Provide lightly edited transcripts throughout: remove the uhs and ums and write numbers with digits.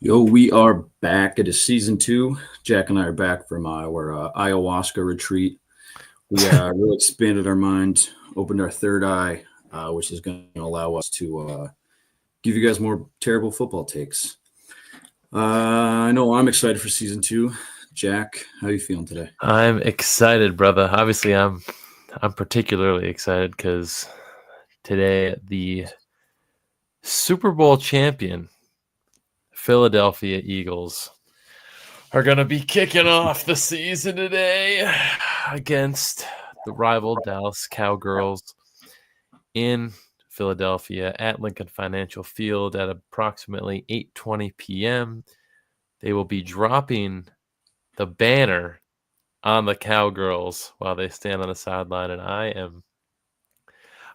Yo, we are back. It is season 2. Jack and I are back from our ayahuasca retreat. We really expanded our mind, opened our third eye, which is going to allow us to give you guys more terrible football takes. I know I'm excited for season 2. Jack, how are you feeling today? I'm excited, brother. Obviously, I'm particularly excited because today the Super Bowl champion Philadelphia Eagles are going to be kicking off the season today against the rival Dallas Cowgirls in Philadelphia at Lincoln Financial Field at approximately 8:20 p.m. They will be dropping the banner on the Cowgirls while they stand on the sideline, and I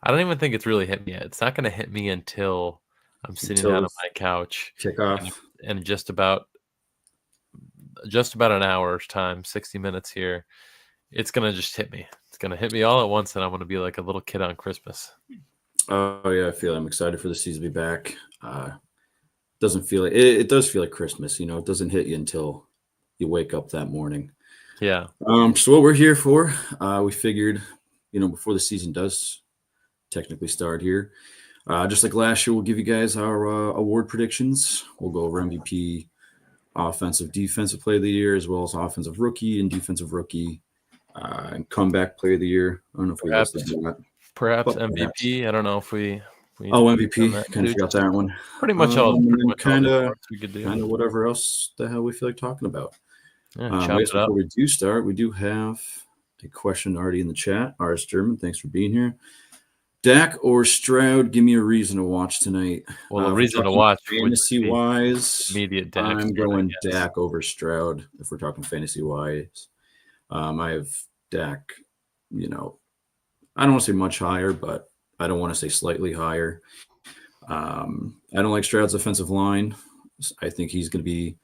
don't even think it's really hit me yet. It's not going to hit me until I'm sitting down Until on my couch and, kickoff. and just about an hour's time, 60 minutes here. It's going to just hit me. It's going to hit me all at once, and I'm going to be like a little kid on Christmas. Oh yeah, I'm excited for the season to be back. Doesn't feel like it does feel like Christmas. It doesn't hit you until you wake up that morning. Yeah. So what we're here for, we figured, before the season does technically start here, just like last year, we'll give you guys our award predictions. We'll go over MVP, offensive, defensive player of the year, as well as offensive rookie and defensive rookie, and comeback player of the year. I don't know if we listed that. Perhaps But perhaps. MVP. I don't know if we MVP, done that kind of too. forgot Just that one. pretty much all And then the awards we could do. kind of whatever else the hell we feel like talking about. Yeah, I chop guess it up. before we do start, we do have a question already in the chat. Ars German, thanks for being here. Dak or Stroud, give me a reason to watch tonight. Well, a reason to watch fantasy wise, immediate Dak. I'm going Dak over Stroud if we're talking fantasy wise. I have Dak, I don't want to say much higher, but I don't want to say slightly higher. I don't like Stroud's offensive line. I think he's going to be,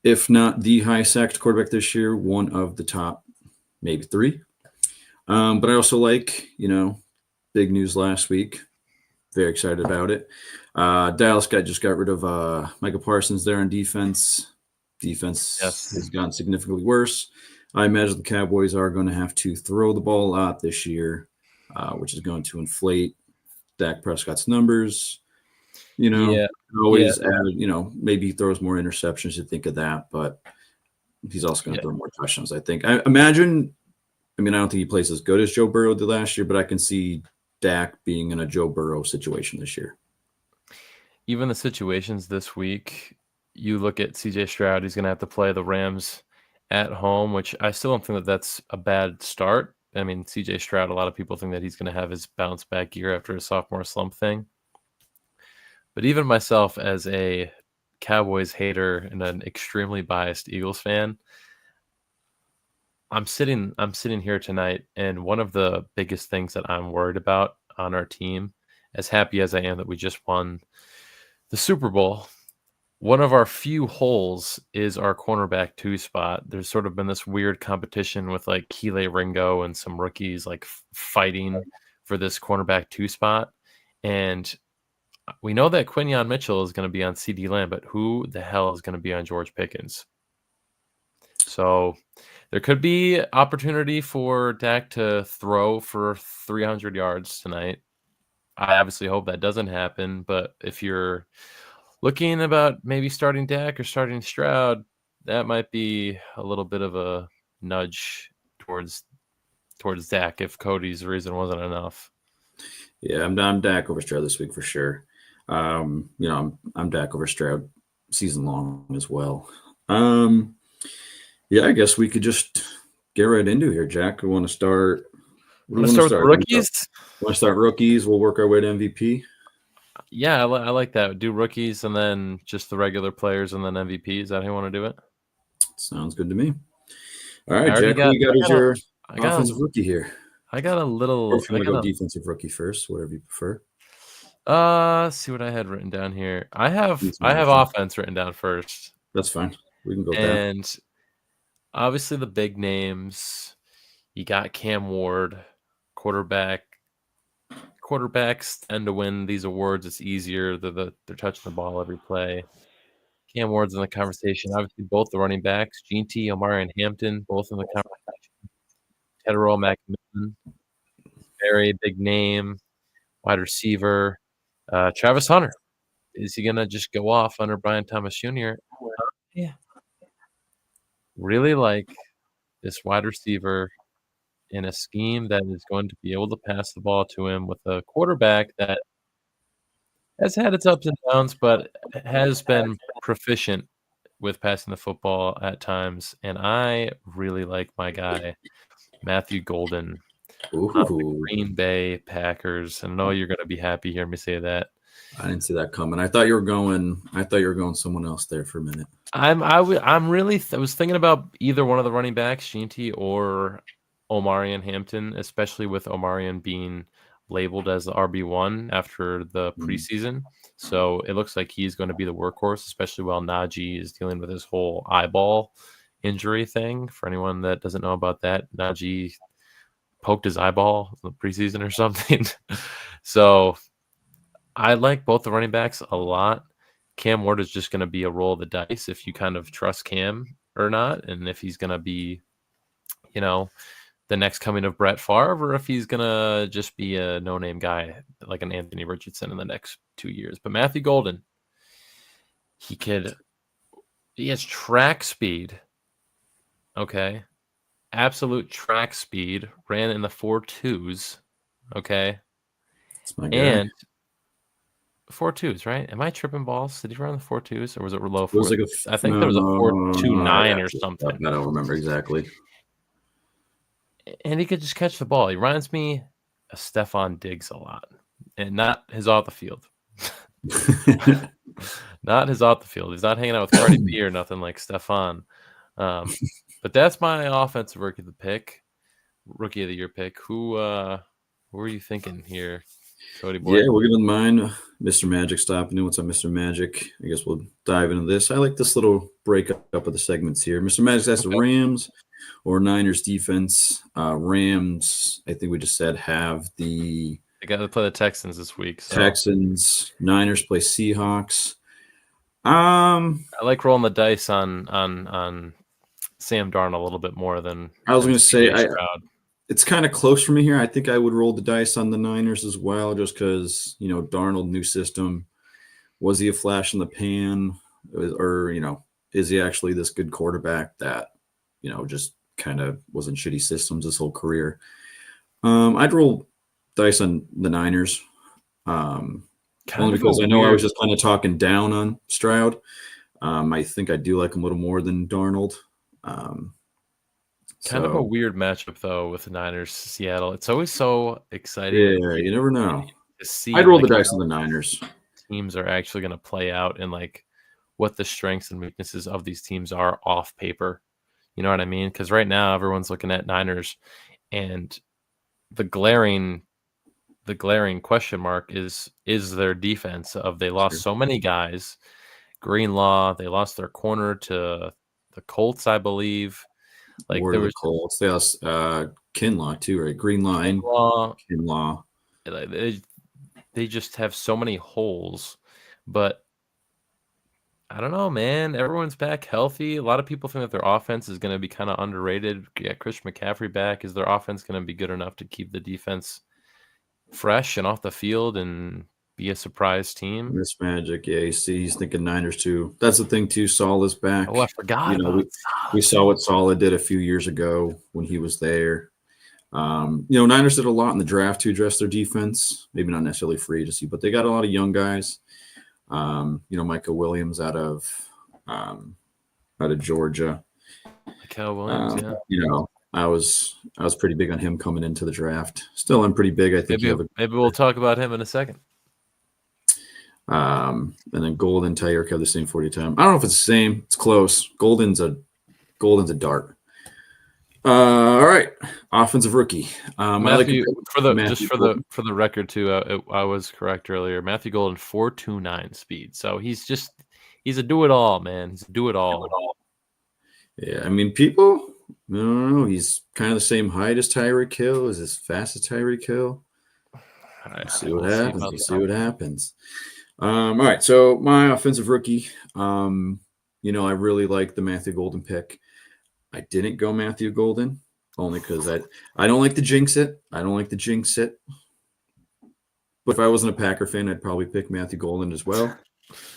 if not the high sacked quarterback this year, one of the top, maybe 3. But I also like, big news last week. Very excited about it. Dallas just got rid of Michael Parsons there on defense. Defense has gotten significantly worse. I imagine the Cowboys are going to have to throw the ball a lot this year, which is going to inflate Dak Prescott's numbers. Always add, maybe he throws more interceptions. You think of that, but he's also going to throw more touchdowns, I think. I don't think he plays as good as Joe Burrow did last year, but I can see Dak being in a Joe Burrow situation this year. Even the situations this week, you look at CJ Stroud, he's going to have to play the Rams at home, which I still don't think that that's a bad start. I mean, CJ Stroud, a lot of people think that he's going to have his bounce back year after his sophomore slump thing. But even myself, as a Cowboys hater and an extremely biased Eagles fan, I'm sitting here tonight, and one of the biggest things that I'm worried about on our team, as happy as I am that we just won the Super Bowl, one of our few holes is our cornerback 2 spot. There's sort of been this weird competition with like Keeley Ringo and some rookies like fighting for this cornerback 2 spot. And we know that Quinyon Mitchell is going to be on CeeDee Lamb, but who the hell is going to be on George Pickens? So there could be opportunity for Dak to throw for 300 yards tonight. I obviously hope that doesn't happen, but if you're looking about maybe starting Dak or starting Stroud, that might be a little bit of a nudge towards Dak if Cody's reason wasn't enough. Yeah, I'm Dak over Stroud this week for sure. I'm Dak over Stroud season long as well. Yeah, I guess we could just get right into here, Jack. We want to start. Let's start with the rookies. Want to start rookies? We'll work our way to MVP. Yeah, I like that. Do rookies and then just the regular players and then MVP. Is that how you want to do it? Sounds good to me. All right, Jack. Who you got as your offensive rookie here? I got a little. Or if you want to go defensive rookie first, whatever you prefer. Let's see what I had written down here. I have offense written down first. That's fine. We can go with and that. Obviously the big names. You got Cam Ward, quarterback. Quarterbacks tend to win these awards. It's easier. They're touching the ball every play. Cam Ward's in the conversation. Obviously, both the running backs, Gene T, Omari, and Hampton, both in the conversation. Tedderall McMillan, very big name, wide receiver. Travis Hunter, is he gonna just go off under Brian Thomas Jr.? Yeah. Really like this wide receiver in a scheme that is going to be able to pass the ball to him with a quarterback that has had its ups and downs, but has been proficient with passing the football at times. And I really like my guy, Matthew Golden, on the Ooh, Green Bay Packers. And I know you're going to be happy hearing me say that. I didn't see that coming. I thought you were going someone else there for a minute. I was thinking about either one of the running backs, Shinty or Omarion Hampton, especially with Omarion being labeled as the RB1 after the preseason. So it looks like he's going to be the workhorse, especially while Najee is dealing with his whole eyeball injury thing. For anyone that doesn't know about that, Najee poked his eyeball in the preseason or something. So I like both the running backs a lot. Cam Ward is just going to be a roll of the dice if you kind of trust Cam or not, and if he's going to be, the next coming of Brett Favre, or if he's going to just be a no-name guy like an Anthony Richardson in the next 2 years. But Matthew Golden, he has track speed, okay? Absolute track speed, ran in the 4.2s, okay? That's my guy. And 4.2s, right? Am I tripping balls? Did he run the 4.2s or was it low 4s? It was like I think there was a 4.29 or something. I don't remember exactly. And he could just catch the ball. He reminds me of Stephon Diggs a lot, and not his off the field. Not his off the field. He's not hanging out with Cardi B or nothing like Stephon. But that's my offensive rookie of the year pick. Who are you thinking here, Cody boy? Yeah, we're gonna mind Mr. Magic stopping in. What's up, Mr. Magic? I guess we'll dive into this. I like this little breakup of the segments here. Mr. Magic asked the Rams or Niners defense. Rams, I think we just said have the. They got to play the Texans this week. So. Texans. Niners play Seahawks. I like rolling the dice on Sam Darnold a little bit more than I was going to say. It's kind of close for me here. I think I would roll the dice on the Niners as well, just because Darnold, new system. Was he a flash in the pan, or is he actually this good quarterback that just kind of was in shitty systems his whole career? I'd roll dice on the Niners, only because I know I was just kind of talking down on Stroud. I think I do like him a little more than Darnold. Kind of a weird matchup, though, with the Niners, Seattle. It's always so exciting. Yeah, you never know. To see I'd roll the dice on the Niners. Teams are actually going to play out and what the strengths and weaknesses of these teams are off paper. You know what I mean? Because right now everyone's looking at Niners, and the glaring question mark is their defense. They lost so many guys. Greenlaw, they lost their corner to the Colts, I believe. There was Colts. They lost Kinlaw too, right? Greenlaw. Kinlaw. They just have so many holes, but I don't know, man. Everyone's back healthy. A lot of people think that their offense is going to be kind of underrated. Yeah, Christian McCaffrey back. Is their offense going to be good enough to keep the defense fresh and off the field and be a surprise team? Miss Magic, yeah. He's thinking Niners too. That's the thing too. Saul is back. Oh, I forgot. We saw what Saul did a few years ago when he was there. Niners did a lot in the draft to address their defense. Maybe not necessarily free agency, but they got a lot of young guys. Michael Williams out of Georgia. Michael Williams, yeah. I was pretty big on him coming into the draft. Still, I'm pretty big. I think maybe we'll talk about him in a second. And then Golden, Tyreek have the same 40 time. I don't know if it's the same. It's close. Golden's a dart. All right, offensive rookie. Matthew, for the record too, I was correct earlier. Matthew Golden 4.29 speed, so he's a do it all, man. He's a do it all. Yeah, I mean, people. No, he's kind of the same height as Tyreek Hill. Is as fast as Tyreek Hill. See what happens. All right, so my offensive rookie, I really like the Matthew Golden pick. I didn't go Matthew Golden only because I don't like to jinx it. I don't like to jinx it. But if I wasn't a Packer fan, I'd probably pick Matthew Golden as well.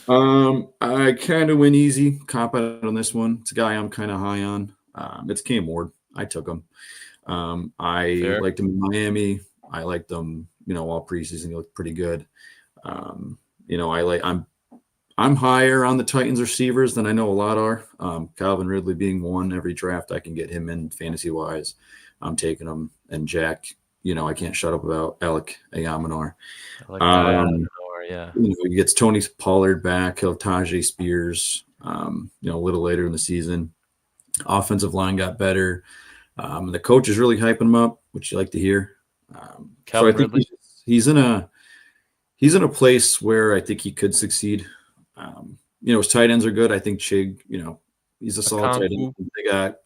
I kind of went easy, cop out on this one. It's a guy I'm kind of high on. It's Cam Ward. I took him. I Fair. liked him in Miami. I liked him, all preseason. He looked pretty good. I'm higher on the Titans receivers than I know a lot are. Calvin Ridley being one every draft, I can get him in fantasy wise. I'm taking him. And Jack, I can't shut up about Alec Ayamenor. I like that. Yeah. He gets Tony Pollard back. He'll have Tajay Spears, a little later in the season. Offensive line got better. The coach is really hyping him up, which you like to hear. So I think Ridley. he's in a place where I think he could succeed. His tight ends are good. I think Chig, he's a solid tight end. They got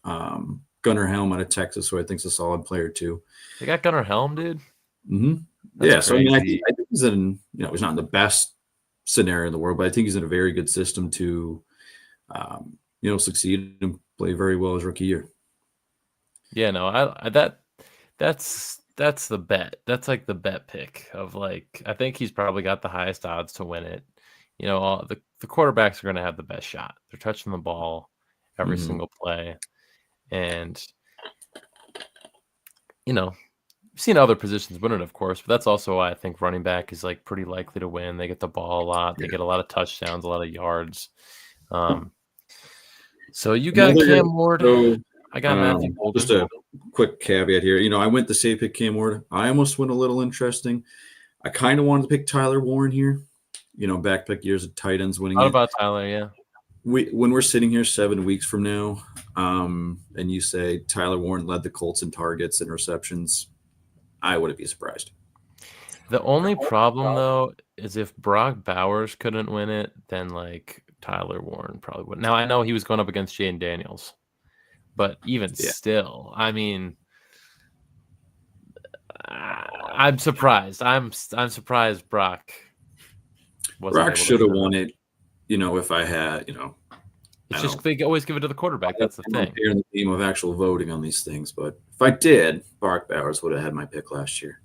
Gunnar Helm out of Texas, who I think is a solid player too. They got Gunnar Helm, dude. Mm-hmm. Yeah, so I think he's in. He's not in the best scenario in the world, but I think he's in a very good system to, succeed and play very well his rookie year. Yeah, no, that's the bet. That's like the bet pick of like I think he's probably got the highest odds to win it. The quarterbacks are going to have the best shot. They're touching the ball every single play, and you've seen other positions win it, of course, but that's also why I think running back is like pretty likely to win. They get the ball a lot. They get a lot of touchdowns, a lot of yards. So you got Cam Ward. I got Matthew Golden. Just a quick caveat here. I went to say pick Cam Ward. I almost went a little interesting. I kind of wanted to pick Tyler Warren here. Back years of tight ends winning. What about Tyler? Yeah. When we're sitting here 7 weeks from now, and you say Tyler Warren led the Colts in targets and receptions, I wouldn't be surprised. The only problem though is if Brock Bowers couldn't win it, then like Tyler Warren probably would. Now I know he was going up against Jaden Daniels, but even still, I mean, I'm surprised. I'm surprised Brock should have won it. If I had, it's just they always give it to the quarterback. That's the thing. Here in the theme of actual voting on these things, but if I did, Brock Bowers would have had my pick last year.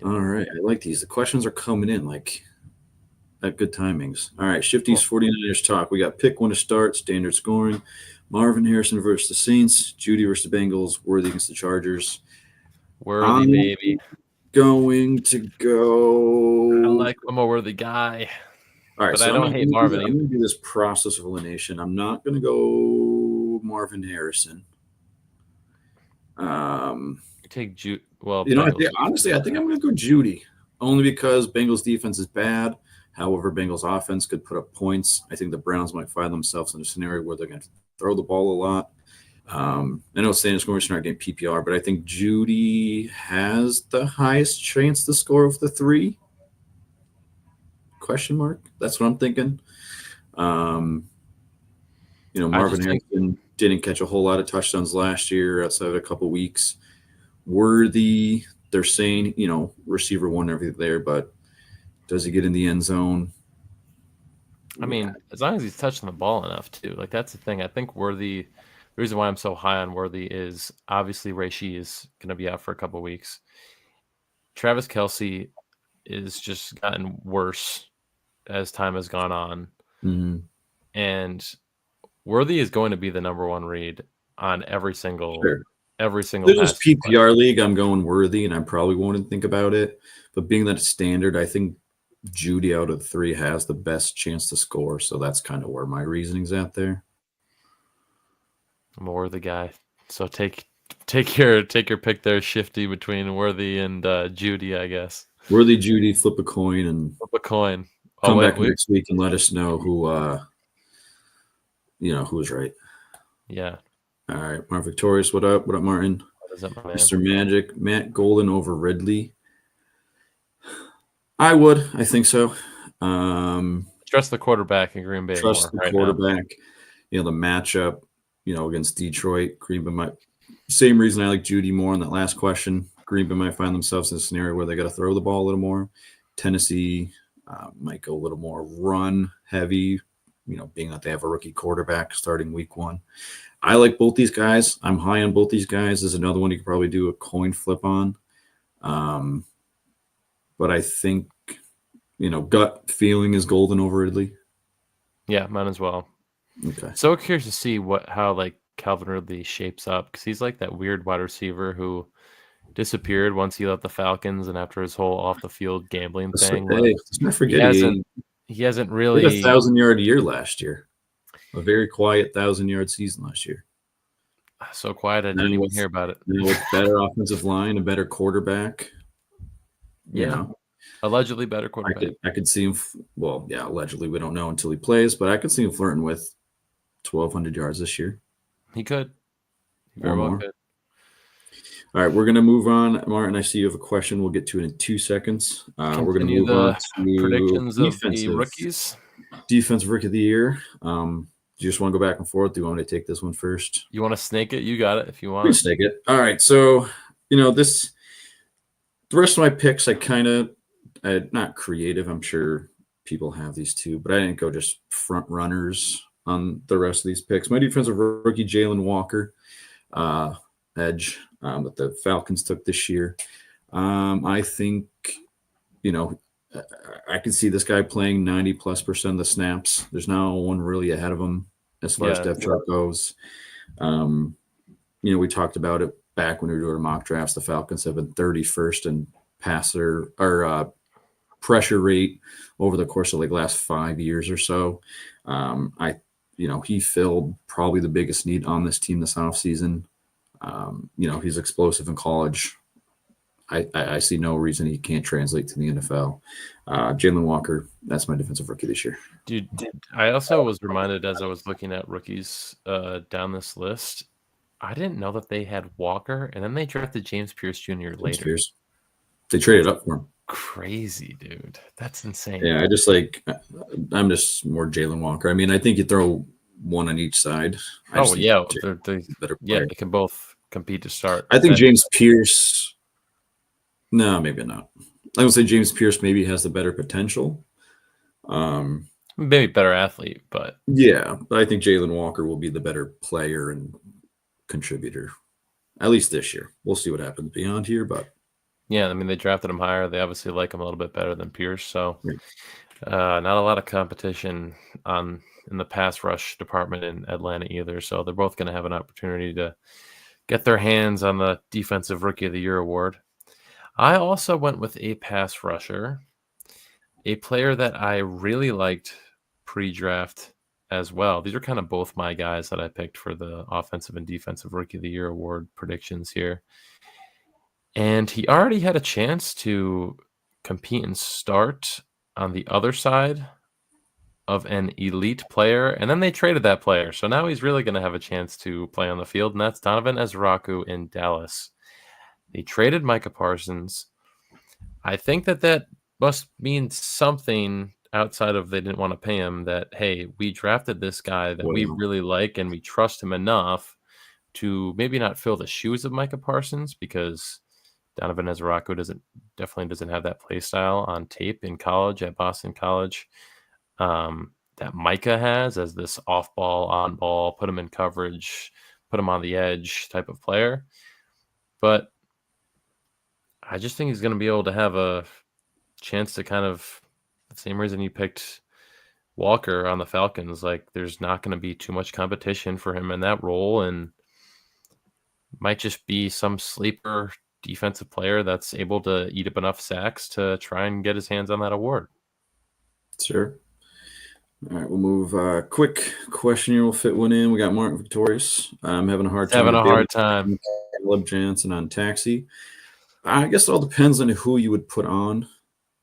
All right, I like these. The questions are coming in like at good timings. All right, Shifty's 49ers talk. We got pick one to start, standard scoring. Marvin Harrison versus the Saints. Judy versus the Bengals. Worthy against the Chargers. Worthy, baby. Going to go. I'm a Worthy guy. All right, but so I don't hate Marvin. I'm going to do this process of elimination. I'm not going to go Marvin Harrison. Take Judy. Well, honestly, I think I'm going to go Judy, only because Bengals defense is bad. However, Bengals offense could put up points. I think the Browns might find themselves in a scenario where they're going to throw the ball a lot. I know standard scoring is not getting PPR, but I think Judy has the highest chance to score of the three. Question mark? That's what I'm thinking. Marvin Harrison didn't catch a whole lot of touchdowns last year outside of a couple weeks. Worthy, they're saying, receiver one, everything there, but does he get in the end zone? I mean, as long as he's touching the ball enough, too. Like, that's the thing. I think Worthy, the reason why I'm so high on Worthy is obviously Ray Shee is going to be out for a couple weeks. Travis Kelce is just gotten worse as time has gone on. Mm-hmm. And Worthy is going to be the number one read on every single This PPR league, I'm going Worthy, and I probably won't think about it. But being that it's standard, I think Judy out of the three has the best chance to score. So that's kind of where my reasoning's at there. I'm a Worthy guy. So take your pick there, Shifty, between Worthy and Judy, I guess. Worthy, Judy, flip a coin. Come back next week and let us know who was right. Yeah. All right, Mark Victorious, what up? What up, Martin? What is up, my Mr. Magic, Matt Golden over Ridley. I think so. Trust the quarterback in Green Bay. Trust the quarterback. The matchup, against Detroit. Green Bay might. Same reason I like Judy more on that last question. Green Bay might find themselves in a scenario where they got to throw the ball a little more. Tennessee, Might go a little more run heavy, being that they have a rookie quarterback starting week 1. I like both these guys. I'm high on both these guys. There's another one you could probably do a coin flip on. But I think, gut feeling is Golden over Ridley. Yeah, mine as well. Okay. So curious to see how like Calvin Ridley shapes up, because he's like that weird wide receiver who disappeared once he left the Falcons, and after his whole off the field gambling thing, Let's not he forget hasn't he had a really 1,000-yard year last year. A very quiet 1,000-yard season last year. so quiet I Now didn't even with, hear about it. now with better offensive line, a better quarterback, Yeah, allegedly better quarterback. I could see him. Well, yeah, allegedly we don't know until he plays, but I could see him flirting with 1,200 yards this year He could. He or very well more. could. All right, we're gonna move on, Martin. I see you have a question. We'll get to it in 2 seconds. We're gonna Continue move on the to predictions of the rookies. defensive rookie of the year. Do you just want to go back and forth? Do you want me to take this one first? You want to snake it? You got it if you We can want. snake it. All right. So, the rest of my picks, I kind of, not creative. I'm sure people have these too, but I didn't go just front runners on the rest of these picks. My defensive rookie, Jalen Walker, edge that the Falcons took this year. I think, I can see this guy playing 90+% of the snaps. There's no one really ahead of him as far as depth chart goes. We talked about it back when we were doing mock drafts. The Falcons have been 31st in passer or pressure rate over the course of like last 5 years or so. He filled probably the biggest need on this team this offseason. He's explosive in college. I see no reason he can't translate to the NFL. Jalen Walker, that's my defensive rookie this year. Dude, I also was reminded as I was looking at rookies down this list, I didn't know that they had Walker, and then they drafted James Pierce Jr. later. They traded up for him. Crazy, dude. That's insane. Yeah, I'm just more Jalen Walker. I mean, I think you throw one on each side. They can both compete to start. I think James Pierce. No, maybe not. I would say James Pierce maybe has the better potential. Maybe better athlete, but yeah, but I think Jalen Walker will be the better player and contributor, at least this year. We'll see what happens beyond here, but yeah, I mean they drafted him higher. They obviously like him a little bit better than Pierce, so not a lot of competition in the pass rush department in Atlanta either. So they're both going to have an opportunity to get their hands on the Defensive Rookie of the Year award. I also went with a pass rusher, a player that I really liked pre-draft as well. These are kind of both my guys that I picked for the Offensive and Defensive Rookie of the Year award predictions here. And he already had a chance to compete and start on the other side of an elite player, and then they traded that player. So now he's really going to have a chance to play on the field, and that's Donovan Ezraku in Dallas. They traded Micah Parsons. I think that must mean something outside of they didn't want to pay him, that, hey, we drafted this guy that we really like and we trust him enough to maybe not fill the shoes of Micah Parsons, because Donovan Ezraku definitely doesn't have that play style on tape in college at Boston College that Micah has as this off-ball, on-ball, put him in coverage, put him on the edge type of player. But I just think he's going to be able to have a chance to kind of, the same reason you picked Walker on the Falcons, like there's not going to be too much competition for him in that role, and might just be some sleeper defensive player that's able to eat up enough sacks to try and get his hands on that award. Sure. All right, we'll move. Quick question here. We'll fit one in. We got Martin Victorious. I'm having a hard time. Caleb Jansen on Taxi. I guess it all depends on who you would put on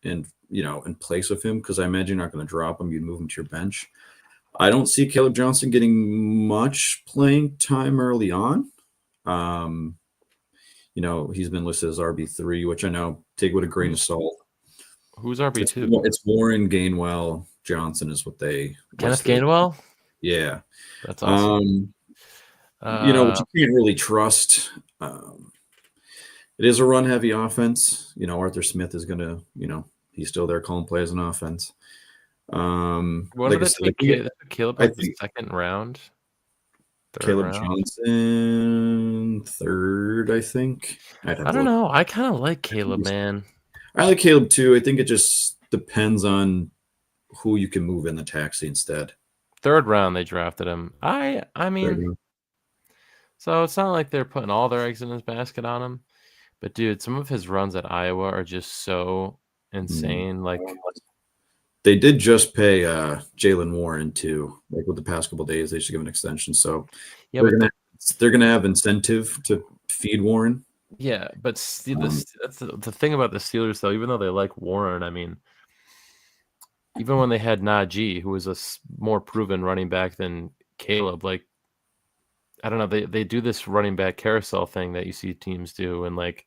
and, in place of him, because I imagine you're not going to drop him. You'd move him to your bench. I don't see Caleb Johnson getting much playing time early on. He's been listed as RB3, which I know, take with a grain of salt. Who's RB2? It's Warren, Gainwell, Johnson is what they Kenneth Gainwell? Yeah. That's awesome. Which you can't really trust. It is a run-heavy offense. Arthur Smith is going to, He's still there calling plays on offense. When Like did I they said, take Caleb I like the think second round, third Caleb round? Johnson third. I think I'd have I to don't look. know. I kind of like Caleb, man. I like Caleb too. I think it just depends on who you can move in the taxi instead. Third round they drafted him. I Third mean, round. so it's not like they're putting all their eggs in his basket on him. But dude, some of his runs at Iowa are just so Mm. insane. Like, They did just pay Jalen Warren too. Like with the past couple days, they should give an extension. So yeah, they're but gonna they're gonna have incentive to feed Warren. this that's the thing about the Steelers though. Even though they like Warren, I mean, even when they had Najee, who was a more proven running back than Caleb, like I don't know, they do this running back carousel thing that you see teams do, and like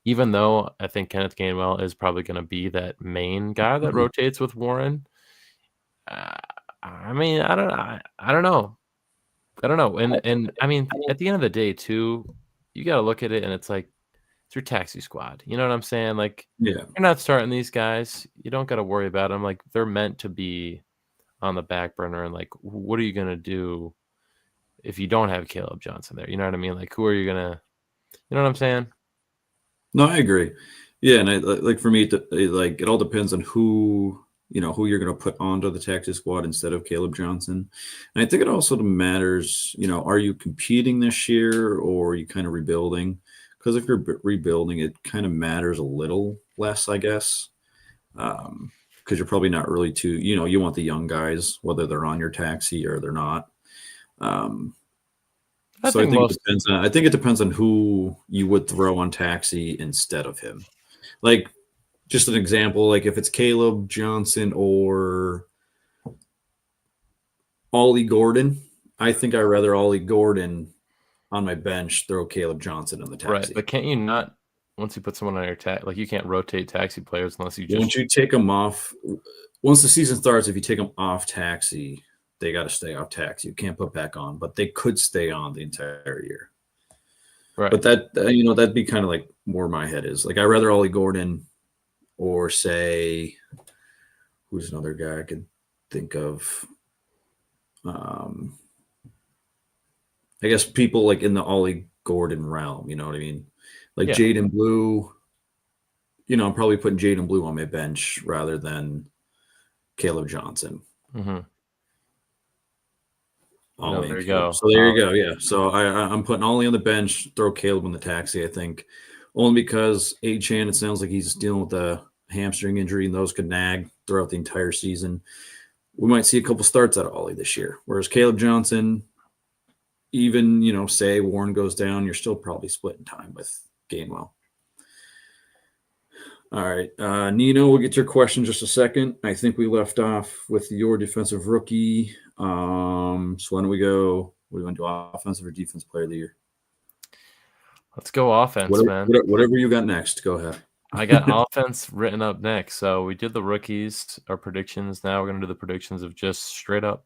even though I think Kenneth Gainwell is probably going to be that main guy that Mhm. rotates with Warren, uh, I mean, I don't know, I don't know, and I mean, at the end of the day, too, you got to look at it, and it's like it's your taxi squad. You know what I'm saying? Like Yeah. you're not starting these guys. You don't got to worry about them. Like they're meant to be on the back burner, and like, what are you gonna do if you don't have Caleb Johnson there? You know what I mean? Like, who are you gonna? You know what I'm saying? No, I agree. Yeah, and like for me, like it all depends on who you're going to put onto the taxi squad instead of Caleb Johnson. And I think it also matters. Are you competing this year or are you kind of rebuilding? Because if you're rebuilding, it kind of matters a little less, I guess. Because you're probably not really too. You want the young guys, whether they're on your taxi or they're not. Um, I so I think think it most. depends on. I think it depends on who you would throw on taxi instead of him. Like just an example, like if it's Caleb Johnson or Ollie Gordon, I think I'd rather Ollie Gordon on my bench throw Caleb Johnson in the Right, taxi. but can't you not once you put someone on your like you can't rotate taxi players unless you Once just you take them off, once the season starts, if you take them off taxi, they got to stay off taxi. You can't put back on, but they could stay on the entire year. right. But that'd be kind of like where my head is. Like I'd rather Ollie Gordon or say who's another guy I could think of. Um, I guess people like in the Ollie Gordon realm, you know what I mean? Like Yeah. Jaden Blue, I'm probably putting Jaden Blue on my bench rather than Caleb Johnson. Hmm. No, Ollie there and you Caleb. go. So there you go. Yeah. So I'm putting Ollie on the bench, throw Caleb in the taxi, I think. Only because Chan, it sounds like he's dealing with a hamstring injury and those could nag throughout the entire season. We might see a couple starts out of Ollie this year. Whereas Caleb Johnson, even, say Warren goes down, you're still probably splitting time with Gainwell. All right. Nino, we'll get to your question in just a second. I think we left off with your defensive rookie. So why don't we go? What do you want to do? Offensive or defense player of the year? Let's go offense, man. Whatever you got next, go ahead. I got offense written up next. So we did the rookies, our predictions. Now we're going to do the predictions of just straight up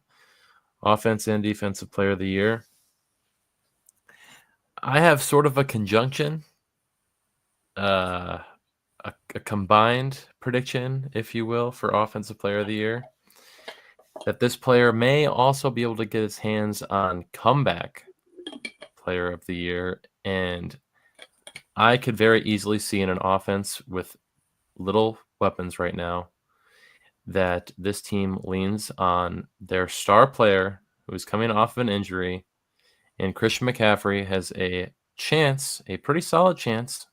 offense and defensive player of the year. I have sort of a conjunction, uh, a combined prediction, if you will, for offensive player of the year. That this player may also be able to get his hands on comeback player of the year. And I could very easily see in an offense with little weapons right now that this team leans on their star player who's coming off of an injury, and Christian McCaffrey has a chance, a pretty solid chance,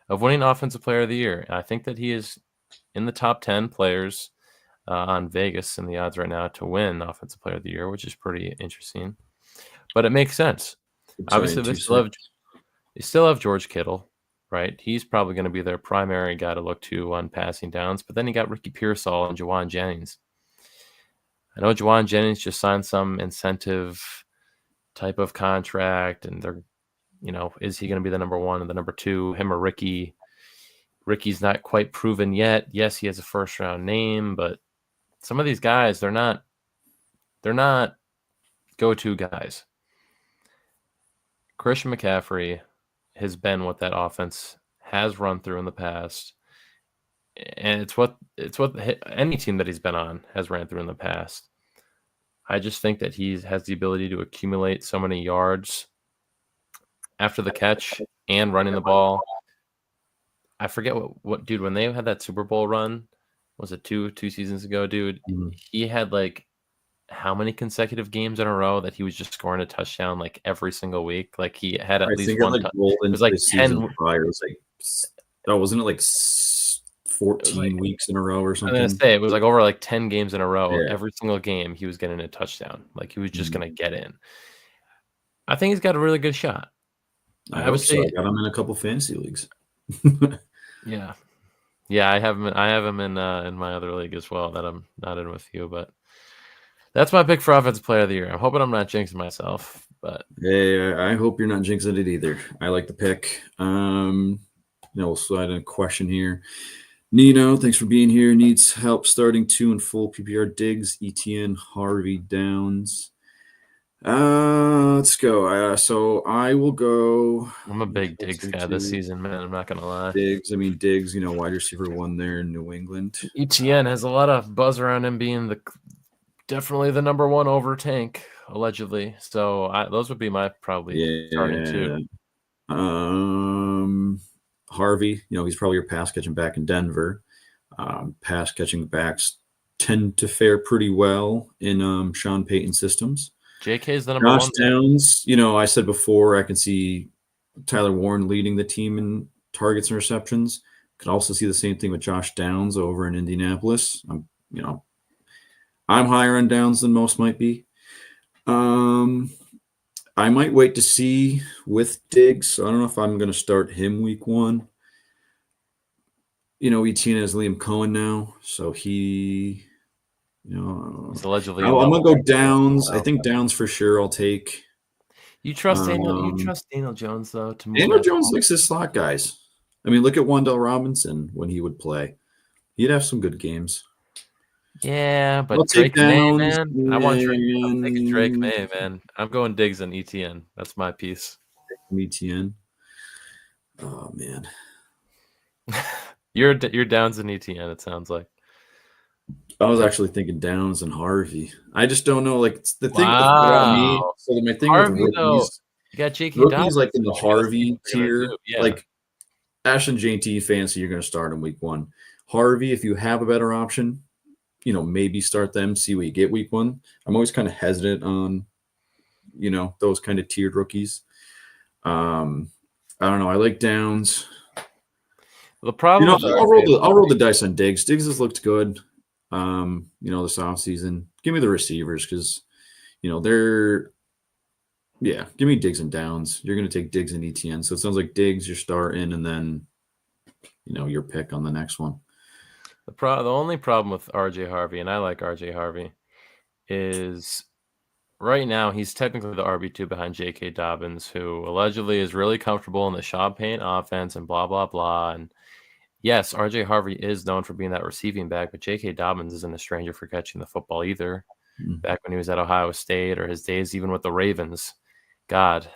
of winning Offensive Player of the Year. I think that he is in the top 10 players on Vegas in the odds right now to win Offensive Player of the Year, which is pretty interesting. But it makes sense. Sorry, Obviously, in 2 seconds. they still have George Kittle, right? He's probably going to be their primary guy to look to on passing downs. But then you got Ricky Pearsall and Jawan Jennings. I know Jawan Jennings just signed some incentive type of contract, and they're, is he going to be the number one and the number two, him or Ricky? Ricky's not quite proven yet. Yes, he has a first round name, but some of these guys, they're not go-to guys. Christian McCaffrey has been what that offense has run through in the past. and it's what any team that he's been on has ran through in the past. I just think that he has the ability to accumulate so many yards after the catch and running the ball. I forget what dude, when they had that Super Bowl run, was it two seasons ago, dude? Mhm. He had like how many consecutive games in a row that he was just scoring a touchdown like every single week? Like he had at I least think it one. like It rolled was into like the season 10. prior. It was like, oh, wasn't it like It was like 14 weeks in a row or I'm gonna something? say it was like over like 10 games in a row. Yeah. Every single game he was getting a touchdown. Like he was just Mhm. gonna get in. I think he's got a really good shot. I I would hope so. I say, got him in a couple fantasy leagues. yeah, yeah. I have him in my other league as well that I'm not in with you, but that's my pick for offensive player of the year. I'm hoping I'm not jinxing myself, but Hey, I hope you're not jinxing it either. I like the pick. We'll slide in a question here. Nino, thanks for being here. Needs help starting 2 and full PPR Diggs, ETN, Harvey Downs. Let's go. So I will go. I'm a big Full Diggs tier guy this 2 season, man. I'm not gonna lie. Diggs. I mean Diggs. Wide receiver 1 there in New England. ETN has a lot of buzz around him being definitely the number one over Tank, allegedly. So those would be my probably starting two. Yeah. Harvey. He's probably your pass catching back in Denver. Pass catching backs tend to fare pretty well in Sean Payton systems. JK is the number Josh one. Downs, I said before, I can see Tyler Warren leading the team in targets and receptions. Could also see the same thing with Josh Downs over in Indianapolis. I'm higher on Downs than most might be. I might wait to see with Diggs. So I don't know if I'm going to start him week 1. Etienne has Liam Cohen now, so he, He's allegedly a I'm level. gonna go Downs. I think Downs for sure. I'll take. You trust Daniel? You Um, trust Daniel Jones though to move Daniel that Jones ball? likes his slot guys. I mean, look at Wandell Robinson when he would play. He'd have some good games. Yeah, I'll but take Drake May, Downs. man. I want Drake. I'm taking Drake And May, man. I'm going Diggs and ETN. That's my piece. Etienne. Oh man, You're Downs and ETN. It sounds like. I was actually thinking Downs and Harvey. I just don't know. Like the thing about me. Wow. So my thing with Harvey though, rookies, you got J.K. rookies like Dobbins, in the which you got to see Harvey what they're gonna tier, do. Yeah. like Ashton JT fancy, you're going to start in week 1. Harvey, if you have a better option, maybe start them, see what you get week 1. I'm always kind of hesitant on, those kind of tiered rookies. I don't know. I like Downs. The problem with I'll roll the dice on Diggs. Diggs has looked good. This offseason. Give me the receivers because, they're give me Diggs and Downs. You're going to take Diggs and ETN. So it sounds like Diggs, you're starting, and then, your pick on the next one. the only problem with RJ Harvey, and I like RJ Harvey, is right now he's technically the RB2 behind J.K. Dobbins, who allegedly is really comfortable in the Sean Payton offense and blah blah blah. And yes, RJ Harvey is known for being that receiving back, but J.K. Dobbins isn't a stranger for catching the football either. Back when he was at Ohio State or his days even with the Ravens, God,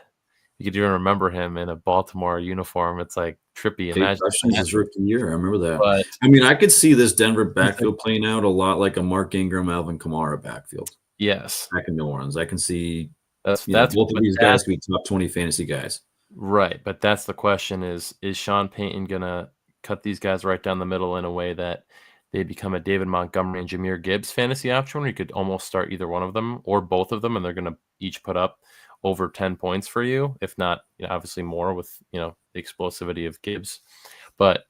you could even remember him in a Baltimore uniform. It's like trippy. Eight Imagine touchdowns that. his rookie year. I remember that. But I mean, I could see this Denver he's like, backfield playing out a lot like a Mark Ingram, Alvin Kamara backfield yes, back in New Orleans. I can see, that's both of but these guys that's be top 20 fantasy guys. right. But that's the question: is Sean Payton gonna cut these guys right down the middle in a way that they become a David Montgomery and Jameer Gibbs fantasy option, where you could almost start either one of them or both of them, and they're gonna each put up over 10 points for you, if not, obviously more with the explosivity of Gibbs. But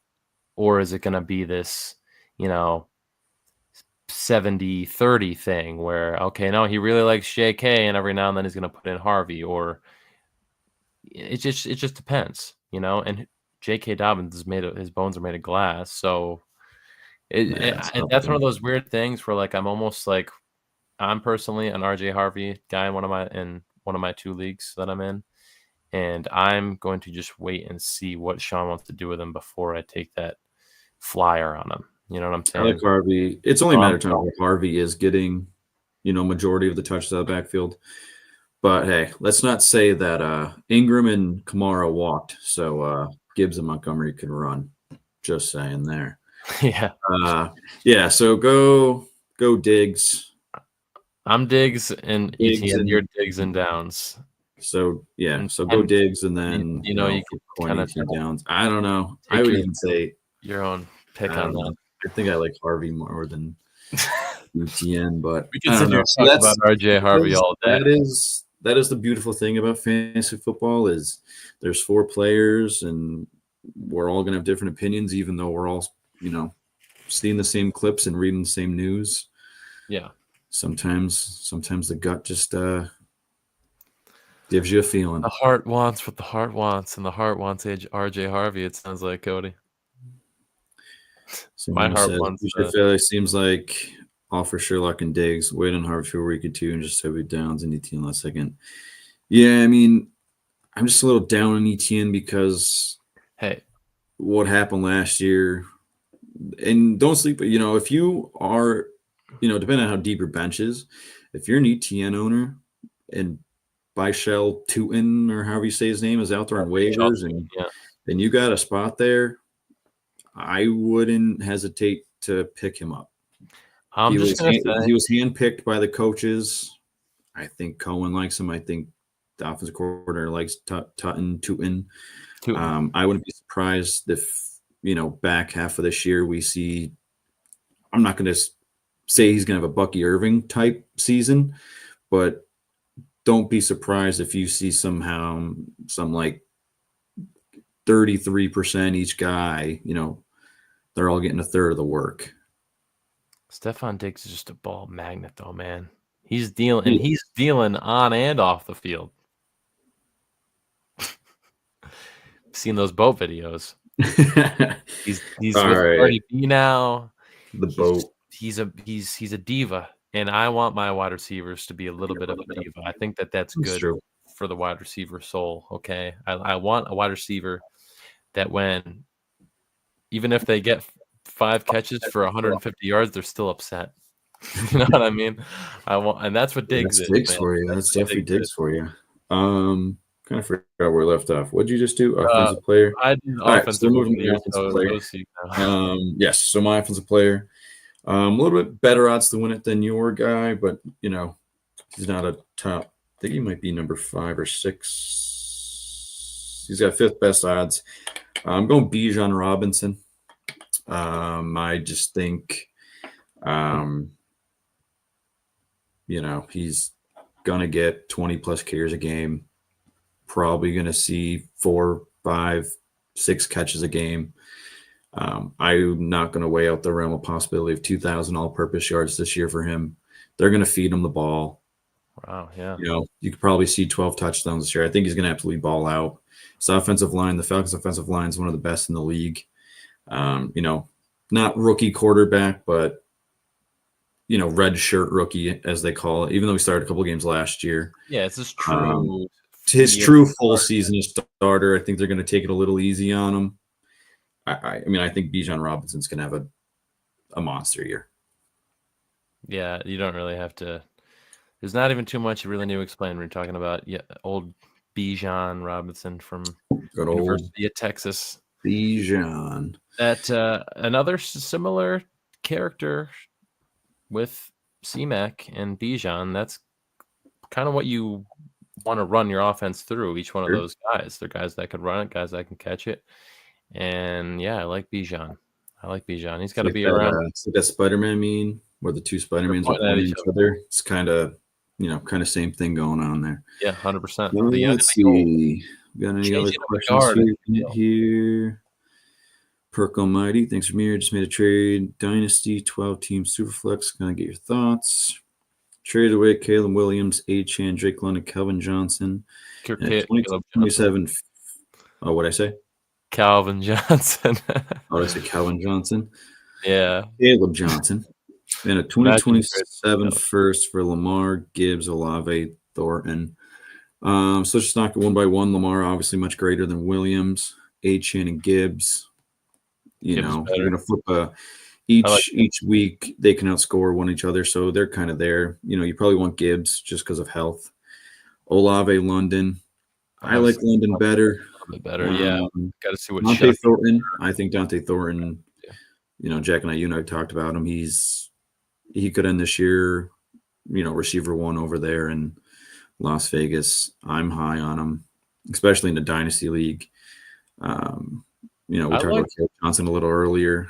or is it going to be this, you know, 70-30 thing where, okay, no, he really likes JK and every now and then he's going to put in Harvey, or it just depends, and JK Dobbins is his bones are made of glass. So That's that's one something. of those weird things where like, I'm almost like, I'm personally an RJ Harvey guy in one of my two leagues that I'm in. And I'm going to just wait and see what Sean wants to do with him before I take that flyer on him. You know what I'm I like saying? Harvey. It's only a matter Um, of time where Harvey is getting, majority of the touches out of the backfield. But hey, let's not say that Ingram and Kamara walked, so Gibbs and Montgomery can run. Just saying there. Yeah. Yeah. So go Diggs. I'm Diggs and Diggs ETN. You're and Diggs and Downs. so yeah. So go And Diggs and you, then you know, you for could point kind of ETN Downs. I don't know. I take would even say your own pick I on don't that. know. I think I like Harvey more than ETN, but We could I don't sit here know. and See, talk about RJ Harvey all day. that is the beautiful thing about fantasy football is there's four players and we're all gonna have different opinions, even though we're all seeing the same clips and reading the same news. Yeah. Sometimes the gut just gives you a feeling. The heart wants what the heart wants, and the heart wants RJ Harvey, it sounds like, Cody. My Someone heart said wants future failure seems like all for Sherlock and Diggs. Wait on Harvey for a week or two and just have it downs in ETN last second. Yeah, I mean, I'm just a little down on ETN because hey, what happened last year. And don't sleep. If you are, depending on how deep your bench is, if you're an ETN owner and Shell Tootin or however you say his name is out there on waivers yeah. and you got a spot there, I wouldn't hesitate to pick him up. I'm just gonna say He was handpicked by the coaches. I think Cohen likes him. I think the offensive coordinator likes Tootin. I wouldn't be surprised if back half of this year we see. I'm not going to say he's going to have a Bucky Irving type season, but don't be surprised if you see somehow some like 33% each guy. They're all getting a third of the work. Stephon Diggs is just a ball magnet, though, man. He's dealing on and off the field. Seen those boat videos. He's all with right. Cardi B now. The boat. He's a diva, and I want my wide receivers to be a little bit of a diva. I think that's good for the wide receiver soul. Okay, I want a wide receiver that even if they get 5 catches for 150 yards, they're still upset. You know what I mean? And that's what Diggs is. Diggs Man. for you. That's definitely Diggs for you. Kind of forgot where we left off. What'd you just do? Offensive player. I did All right, so offensive moving player. to offensive player. Now. Yes, so my offensive player. A little bit better odds to win it than your guy, but he's not a top. I think he might be number 5 or 6. He's got 5th best odds. I'm going Bijan Robinson. I just think, he's gonna get 20 plus carries a game. Probably gonna see 4, 5, 6 catches a game. I'm not going to weigh out the realm of possibility of 2,000 all-purpose yards this year for him. They're going to feed him the ball. Wow, yeah. You could probably see 12 touchdowns this year. I think he's going to absolutely ball out. His offensive line, the Falcons' offensive line is one of the best in the league. Not rookie quarterback, but red shirt rookie as they call it. Even though he started a couple of games last year. Yeah, it's his true. His true full season starter. I think they're going to take it a little easy on him. I think Bijan Robinson's going to have a monster year. Yeah, you don't really have to. There's not even too much you really need to explain when you're talking about old Bijan Robinson from University of Texas. Bijan. That another similar character with C-Mac and Bijan. That's kind of what you want to run your offense through. Each one of those guys. They're guys that could run it, guys that can catch it. And yeah, I like Bijan. He's got to be around. It's like that Spider-Man meme where the two Spider-Mans are pointing at each other. It's kind of same thing going on there. Yeah, 100%. Let's see. Got any other questions here? Perk Almighty, thanks for me. Just made a trade. Dynasty 12-team Superflex. Gonna get your thoughts. Traded away Caleb Williams, A-Chan, Drake London, Calvin Johnson. 27. Oh, what'd I say? Calvin Johnson. Oh, I said Calvin Johnson. Yeah. Caleb Johnson. And a 2027 first for Lamar, Gibbs, Olave, Thornton. So let's just knock it one by one. Lamar, obviously much greater than Williams. A-Chan and Gibbs. You're going to flip each week. They can outscore one each other, so they're kind of there. You probably want Gibbs just because of health. Olave, London. I like London better. A little bit better, yeah. Got to see what Dante Thornton. I think Dante Thornton Jack and I talked about him. He could end this year, receiver one over there in Las Vegas. I'm high on him, especially in the dynasty league. We I talked like about Caleb Johnson a little earlier.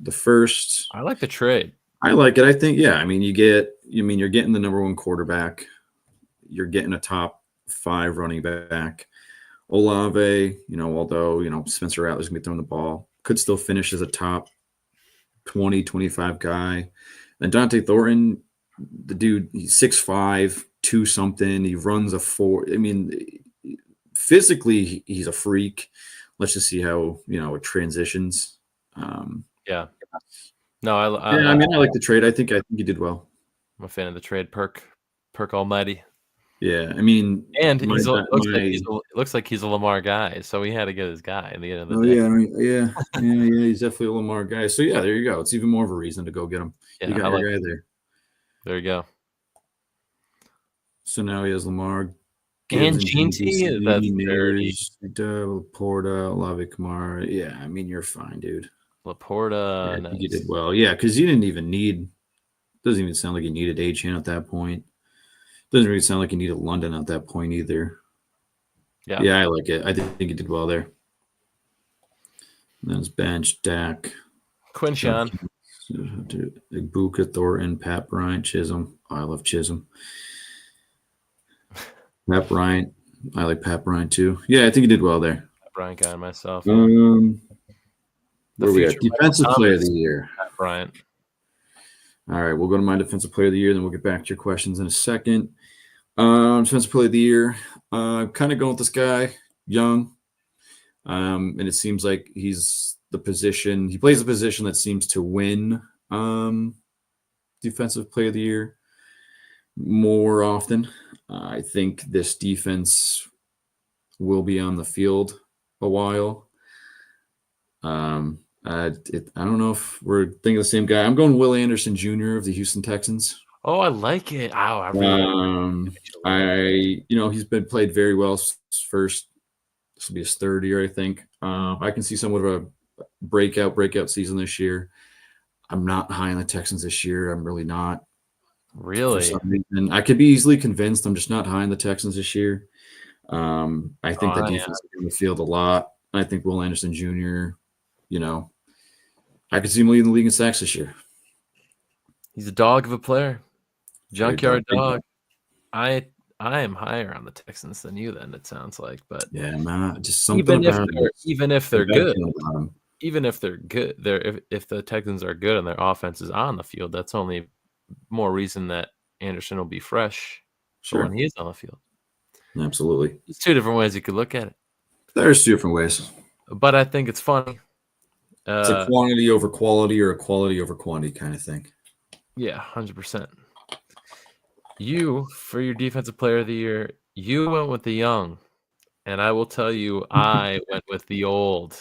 The first, I like the trade. I like it. I think, yeah. I mean, you're getting the number one quarterback. You're getting a top 5 running back. Olave, although, Spencer Rattler's going to be throwing the ball, could still finish as a top 20, 25 guy. And Dante Thornton, the dude, he's 6'5", 2 something. He runs a 4. I mean, physically, he's a freak. Let's just see how, it transitions. Yeah. No, I mean, I like the trade. I think he did well. I'm a fan of the trade. Perk Almighty. Yeah, I mean, And looks like he's a Lamar guy, so we had to get his guy in the end of the day. Yeah. He's definitely a Lamar guy. So yeah, there you go. It's even more of a reason to go get him. Yeah, You got your guy there. There you go. So now he has Lamar, and GT. That's Laporta, Olave Kamara. Yeah, I mean, you're fine, dude. Laporta. I think you did well. Yeah, because you didn't even need. Doesn't even sound like you needed Achane at that point. Doesn't really sound like you needed London at that point either. Yeah, I like it. I think you did well there. And then it's bench, Dak, Quinshawn, Ibuka, Thornton, Pat Bryant, Chisholm. Oh, I love Chisholm. Pat Bryant. I like Pat Bryant too. Yeah, I think you did well there. Pat Bryant guy myself. Where we at? Defensive player of the year. Pat Bryant. All right, we'll go to my defensive player of the year, then we'll get back to your questions in a second. Defensive player of the year. Kind of going with this guy, young. And it seems like he's the position. He plays a position that seems to win defensive player of the year more often. I think this defense will be on the field a while. I don't know if we're thinking the same guy. I'm going Will Anderson Jr. of the Houston Texans. Oh, I like it. Ow, I really he's been played very well. First, this will be his 3rd year, I think. I can see somewhat of a breakout season this year. I'm not high on the Texans this year. I'm really not. Really? For some reason. I could be easily convinced. I'm just not high on the Texans this year. I think the defense is going to field a lot. I think Will Anderson Jr., I could see him leading the league in sacks this year. He's a dog of a player. Junkyard dog. I am higher on the Texans than you then, it sounds like. But yeah, man, just something even if they're good. Even if they're good, if the Texans are good and their offense is on the field, that's only more reason that Anderson will be fresh when he is on the field. Absolutely. There's 2 different ways you could look at it. There's 2 different ways. But I think it's funny. It's a quantity over quality or a quality over quantity kind of thing. Yeah, 100%. You, for your defensive player of the year, you went with the young. And I will tell you, I went with the old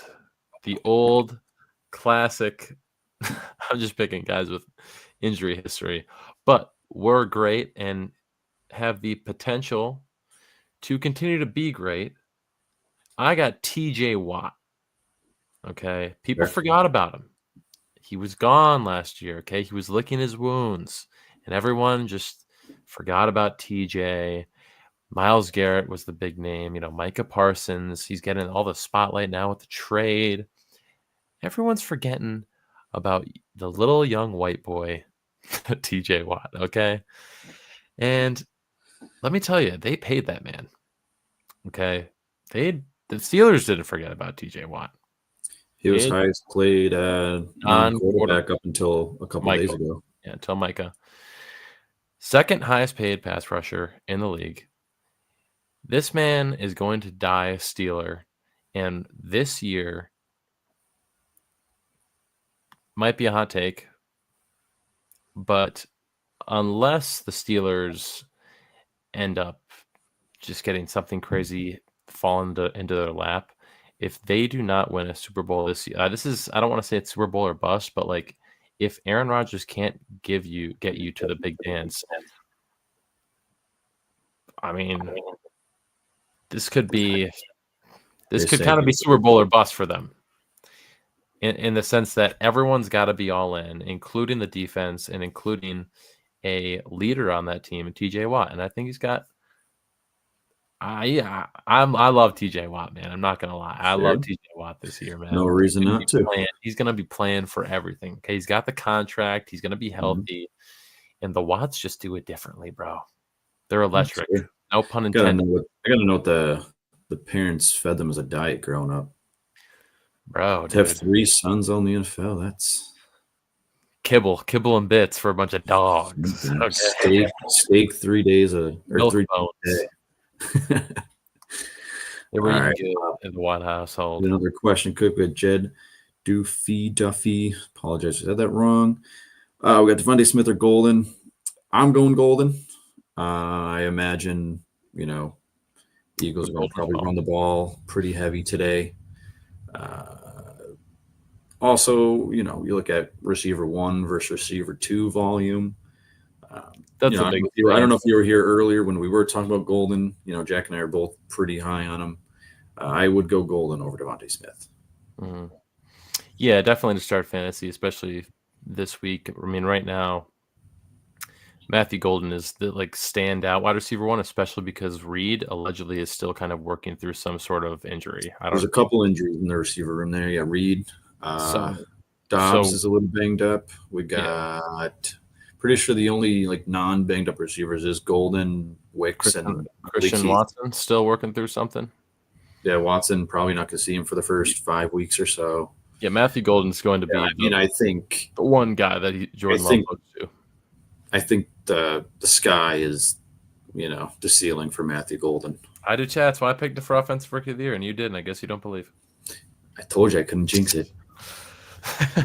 classic. I'm just picking guys with injury history, but were great and have the potential to continue to be great. I got TJ Watt. Okay. People forgot about him. He was gone last year. Okay. He was licking his wounds and everyone just forgot about TJ. Myles Garrett was the big name, Micah Parsons. He's getting all the spotlight now with the trade. Everyone's forgetting about the little young white boy, TJ Watt. Okay. And let me tell you, they paid that man. Okay. The Steelers didn't forget about TJ Watt. He was highest played non-quarterback up until a couple days ago. Yeah, until Micah. 2nd highest paid pass rusher in the league. This man is going to die a Steeler, and this year might be a hot take, but unless the Steelers end up just getting something crazy fall into their lap, if they do not win a Super Bowl this year, I don't want to say it's Super Bowl or bust, but like if Aaron Rodgers can't get you to the big dance, I mean, this could kind of be Super Bowl or bust for them. in the sense that everyone's got to be all in, including the defense and including a leader on that team, and TJ Watt. And I think he's got. I love TJ Watt, man. I'm not gonna lie. I love Sure. TJ Watt this year, No man. reason not to. He's gonna be playing for everything. Okay, he's got the contract. He's gonna be Mhm. healthy, and the Watts just do it differently, bro. They're That's electric. fair. No pun Gotta intended, know what I gotta know what the parents fed them as a diet growing up. bro, To have dude. 3 sons on the NFL, that's Kibble and bits for a bunch of dogs. something. Okay, Steak 3 days or milk 3 bones. times a day. They were All eating right. good in the Watt household. Another question cook with Jed Duffy. Apologize if I said that wrong. We got Devontae Smith or Golden. I'm going Golden. I imagine, Eagles The are going to Golden probably Ball. run the ball pretty heavy today. Uh, Also, you look at receiver 1 versus receiver 2 volume. That's the biggest I don't thing. know if you were here earlier when we were talking about Golden. Jack and I are both pretty high on him. I would go Golden over Devontae Smith. Mhm. Yeah, definitely to start fantasy, especially this week. I mean, right now, Matthew Golden is the standout wide receiver 1, especially because Reed allegedly is still kind of working through some sort of injury. I There's don't a couple injuries in the receiver room there. Yeah, Reed. so Dobbs so is a little banged up. We yeah. got pretty sure the only non banged up receivers is Golden, Wicks, Christian, and Malik Christian Heath. Watson still working through something. Yeah, Watson probably not going to see him for the first 5 weeks or so. Yeah, Matthew Golden's going to Yeah, be I mean, the one guy that I Jordan Love think, looks to. I think the sky is, the ceiling for Matthew Golden. I do, chat. That's why I picked it for offensive rookie of the year, and you didn't. I guess you don't believe. I told you I couldn't jinx it.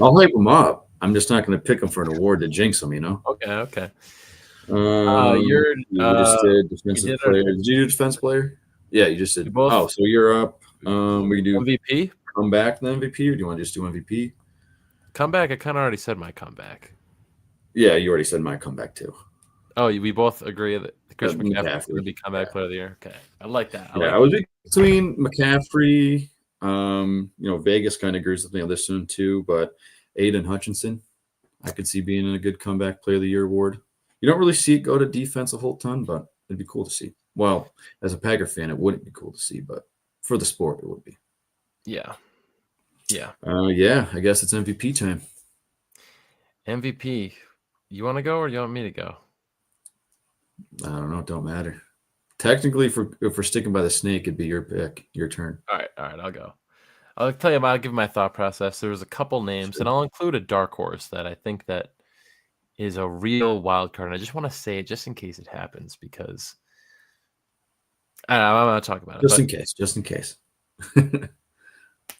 I'll hype him up. I'm just not going to pick him for an award to jinx him. Okay. You You're just did we defensive did player. Did you do defense player? Yeah, you just we did. both Oh, so you're up. We can do MVP comeback and MVP, or do you want to just do MVP? comeback. I kind of already said my comeback. Yeah, you already said my comeback too. Oh, we both agree that Christian McCaffrey is going to McCaffrey. be comeback player of the year. Okay, I like that. I was between McCaffrey. Vegas kind of agrees with me on this one too, but Aiden Hutchinson, I could see being in a good comeback player of the year award. You don't really see it go to defense a whole ton, but it'd be cool to see. Well, as a Packer fan, it wouldn't be cool to see, but for the sport, it would be. Yeah. Yeah, I guess it's MVP time. MVP. You want to go or you want me to go? I don't know. It don't matter. Technically, if we're sticking by the snake, it'd be your pick, your turn. All right, I'll go. I'll tell you. I'll give my thought process. There's a couple names, Sure. and I'll include a dark horse that I think that is a real wild card. And I just want to say it just in case it happens because I don't know, I'm going to talk about it. Just in case.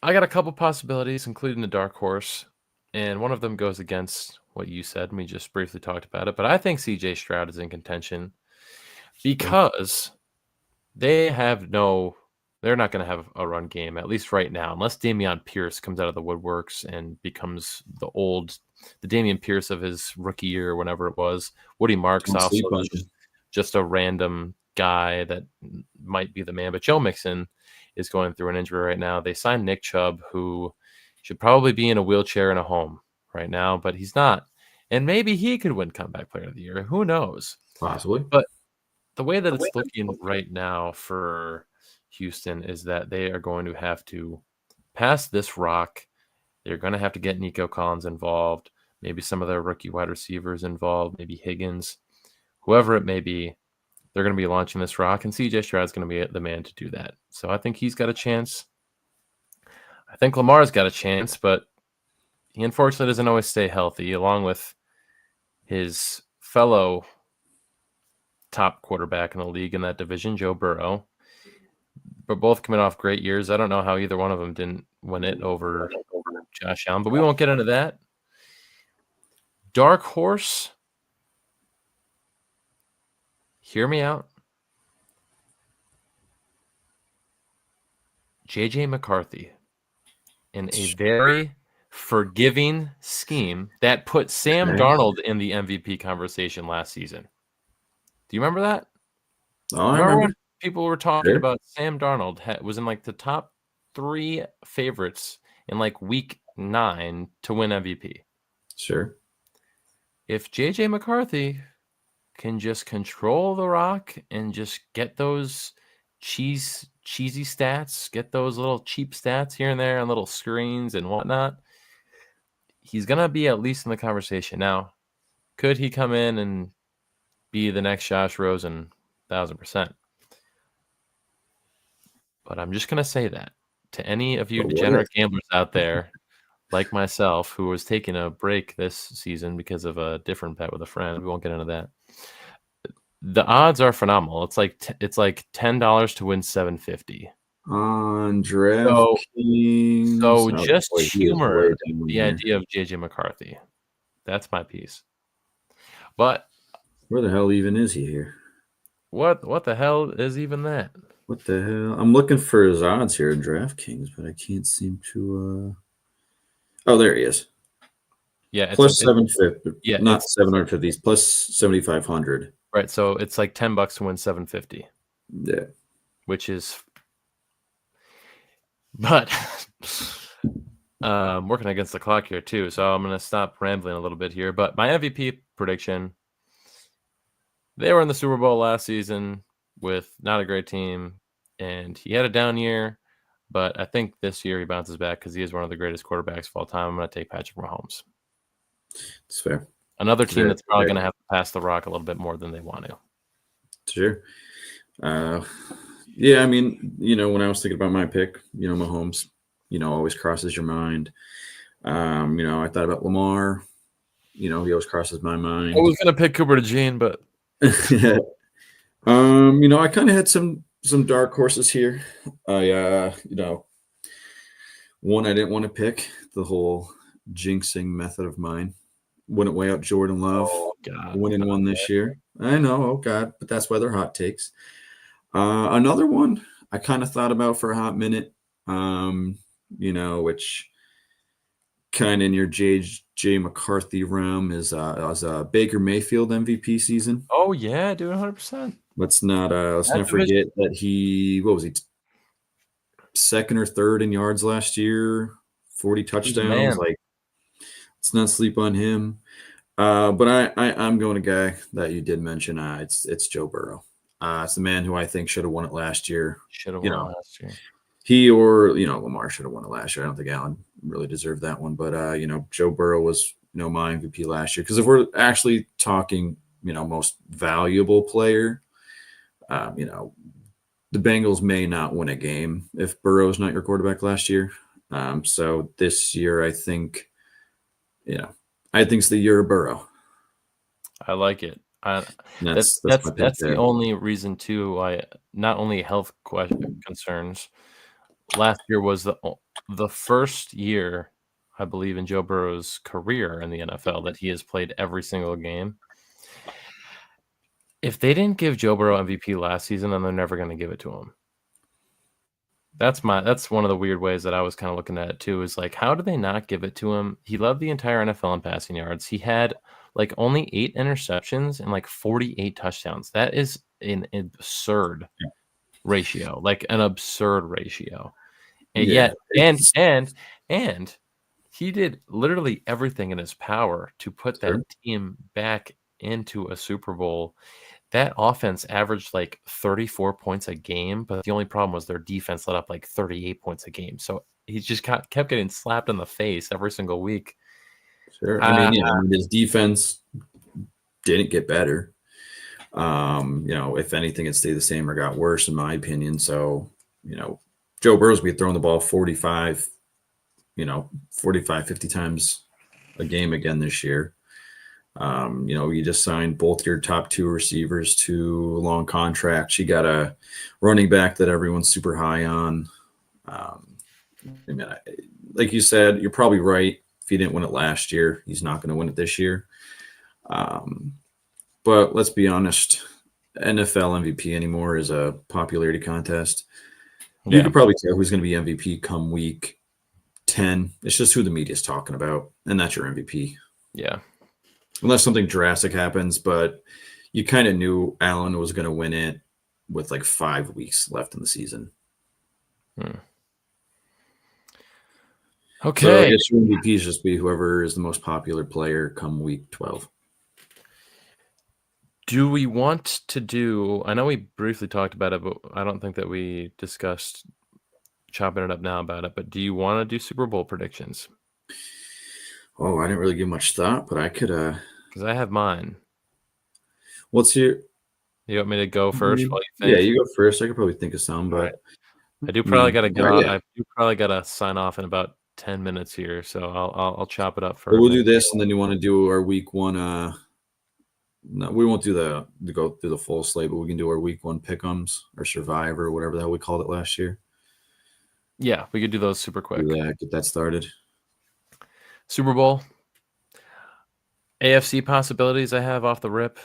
I got a couple possibilities, including the dark horse, and one of them goes against what you said. And we just briefly talked about it, but I think CJ Stroud is in contention because they're not going to have a run game, at least right now, unless Dameon Pierce comes out of the woodworks and becomes the Dameon Pierce of his rookie year, or whenever it was. Woody Marks Don't also sleep on him. just a random guy that might be the man, but Joe Mixon is going through an injury right now. They signed Nick Chubb, who should probably be in a wheelchair in a home right now, but he's not. And maybe he could win comeback player of the year. Who knows? Possibly. But the way that it's looking right now for Houston is that they are going to have to pass this rock. They're going to have to get Nico Collins involved, maybe some of their rookie wide receivers involved, maybe Higgins, whoever it may be. They're going to be launching this rock, and CJ Stroud's going to be the man to do that. So I think he's got a chance. I think Lamar's got a chance, but he unfortunately doesn't always stay healthy, along with his fellow top quarterback in the league in that division, Joe Burrow. But both coming off great years. I don't know how either one of them didn't win it over Josh Allen, but we won't get into that. Dark horse. Hear me out. JJ McCarthy in a very forgiving scheme that put Sam Darnold in the MVP conversation last season. Do you remember that? Oh, I remember. When people were talking about Sam Darnold was in the top 3 favorites in week 9 to win MVP. Sure. If JJ McCarthy can just control the rock and just get those cheesy stats, get those little cheap stats here and there on little screens and whatnot, he's going to be at least in the conversation. Now, could he come in and be the next Josh Rosen? 1,000%. But I'm just going to say that to any of you But what degenerate if? gamblers out there, like myself, who was taking a break this season because of a different bet with a friend. We won't get into that. The odds are phenomenal. It's like $10 to win 750. On So DraftKings. Oh just boy, he is way humor down the there. idea of JJ McCarthy. That's my piece. But Where the hell even is he here? what the hell is even that? What the hell? I'm looking for his odds here in DraftKings, but I can't seem to. Oh, there he is. Yeah, Plus 750. yeah, Not it's 750. He's plus 7,500. right. So it's like $10 to win 750. Yeah. Which is, but working against the clock here too. So I'm going to stop rambling a little bit here. But my MVP prediction: they were in the Super Bowl last season with not a great team, and he had a down year. But I think this year he bounces back because he is one of the greatest quarterbacks of all time. I'm going to take Patrick Mahomes. It's fair. Another team that's probably fair. going to have to pass the rock a little bit more than they want to. Sure. Yeah, I mean, when I was thinking about my pick, Mahomes, always crosses your mind. I thought about Lamar. He always crosses my mind. I was going to pick Cooper DeJean, but I kind of had some dark horses here. One I didn't want to pick, the whole jinxing method of mine. Wouldn't weigh out Jordan Love winning one this year. I know, oh God, but that's why they're hot takes. Another one I kind of thought about for a hot minute, which kind of in your J McCarthy realm is Baker Mayfield MVP season. Oh yeah, dude, 100%. Let's not forget that what was he, second or third in yards last year, 40 touchdowns. Like, let's not sleep on him. But I'm going a guy that you did mention. It's Joe Burrow. It's the man who I think should have won it last year. Should have won it last year. He or Lamar should have won it last year. I don't think Allen really deserved that one, but Joe Burrow was my MVP last year. Because if we're actually talking most valuable player, the Bengals may not win a game if Burrow's not your quarterback last year. So this year, I think it's the year of Burrow. I like it. That's the only reason too. Why not only health concerns. Last year was the first year, I believe, in Joe Burrow's career in the NFL that he has played every single game. If they didn't give Joe Burrow MVP last season, then they're never going to give it to him. That's one of the weird ways that I was kind of looking at it too. Is like, how do they not give it to him? He led the entire NFL in passing yards. He had like only 8 interceptions and like 48 touchdowns. That is an absurd ratio, like an absurd ratio. And yet, and he did literally everything in his power to put that team back into a Super Bowl. That offense averaged like 34 points a game, but the only problem was their defense let up like 38 points a game. So he just kept getting slapped in the face every single week. Sure. I mean, his defense didn't get better. If anything, it stayed the same or got worse, in my opinion. So, Joe Burrow's be throwing the ball 45, 50 times a game again this year. You just signed both your top 2 receivers to long contracts. You got a running back that everyone's super high on. Like you said, you're probably right. If he didn't win it last year, he's not going to win it this year. But let's be honest, NFL MVP anymore is a popularity contest. You could probably tell who's going to be MVP come week 10. It's just who the media is talking about, and that's your MVP. Yeah. Unless something drastic happens, but you kind of knew Allen was going to win it with like 5 weeks left in the season. So I Okay. guess your MVPs just be whoever is the most popular player come week 12. Do we want to do? I know we briefly talked about it, but I don't think that we discussed chopping it up now about it. But do you want to do Super Bowl predictions? Oh, I didn't really give much thought, but I could. Because I have mine. What's your? You want me to go first while you Yeah, think? you go first. I could probably think of some, All right. but I do I probably mean, got to yeah, go. yeah. I do probably got to sign off in about 10 minutes here, so I'll chop it up for Well, a we'll do minute. this, and then you want to do our week one. No, we won't do the go through the full slate, but we can do our week one pick'ems or Survivor, whatever the hell we called it last year. Yeah, we could do those super Do quick. that, get that started. Super Bowl, AFC possibilities I have off the rip.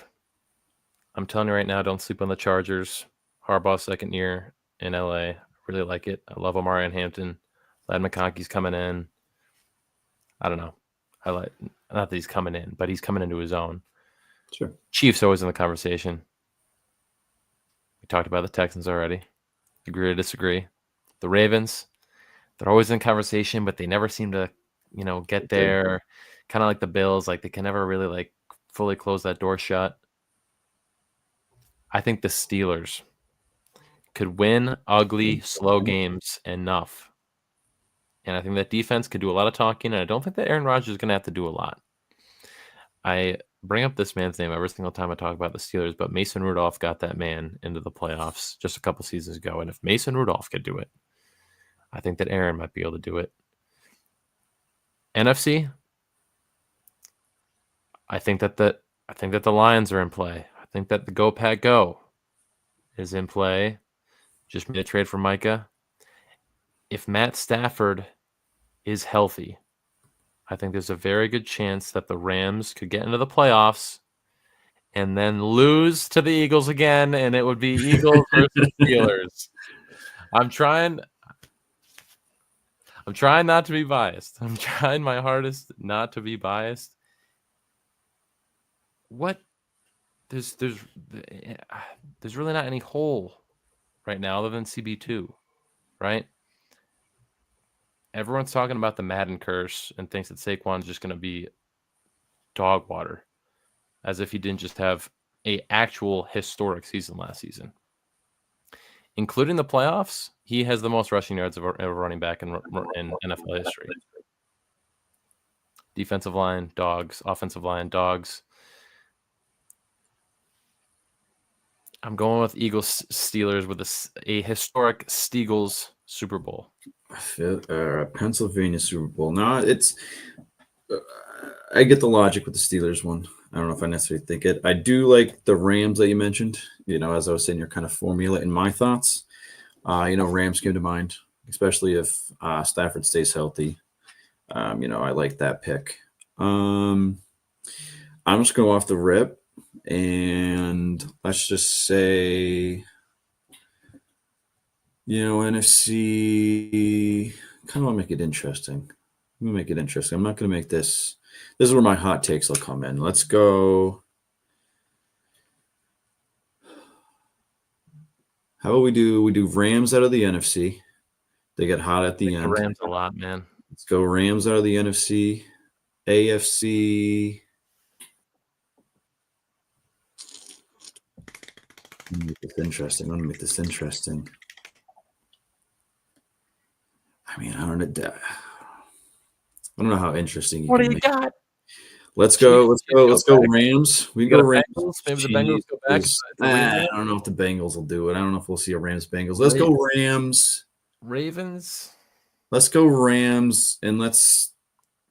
I'm telling you right now, don't sleep on the Chargers. Harbaugh's second year in LA. I really like it. I love Omari and Hampton. Lad McConkey's coming in. I don't know. I like not that he's coming in, but he's coming into his own. Sure. Chiefs always in the conversation. We talked about the Texans already. Agree or disagree. The Ravens, they're always in conversation, but they never seem to, get there. Kind of like the Bills, like they can never really like fully close that door shut. I think the Steelers could win ugly, slow games enough. And I think that defense could do a lot of talking, and I don't think that Aaron Rodgers is going to have to do a lot. I bring up this man's name every single time I talk about the Steelers, but Mason Rudolph got that man into the playoffs just a couple seasons ago. And if Mason Rudolph could do it, I think that Aaron might be able to do it. NFC, I think that the Lions are in play. I think that the Go Pack Go is in play. Just made a trade for Micah. If Matt Stafford is healthy, I think there's a very good chance that the Rams could get into the playoffs and then lose to the Eagles again, and it would be Eagles versus Steelers. I'm trying not to be biased. I'm trying my hardest not to be biased. What there's really not any hole right now other than CB2, right? Everyone's talking about the Madden curse and thinks that Saquon's just going to be dog water, as if he didn't just have a actual historic season last season. Including the playoffs, he has the most rushing yards of a running back in NFL history. Defensive line, dogs. Offensive line, dogs. I'm going with Eagles Steelers with a historic Steagles Super Bowl. Pennsylvania Super Bowl. No, it's. I get the logic with the Steelers one. I don't know if I necessarily think it. I do like the Rams that you mentioned. As I was saying, you're kind of formulating my thoughts. Rams came to mind, especially if Stafford stays healthy. I like that pick. I'm just going off the rip, and let's just say, NFC. Kind of want to make it interesting. I'm gonna make it interesting. I'm not gonna make this. This is where my hot takes will come in. Let's go. How about we do Rams out of the NFC? They get hot at the end. The Rams a lot, man. Let's go Rams out of the NFC. AFC. Let me make this interesting. I mean, I don't know how interesting you What do can you make. got? Let's go back. Rams. We You go got Rams. Bengals? Maybe the Bengals go back. I don't know if the Bengals will do it. I don't know if we'll see a Rams Bengals. Let's go Rams. Ravens. Let's go Rams, and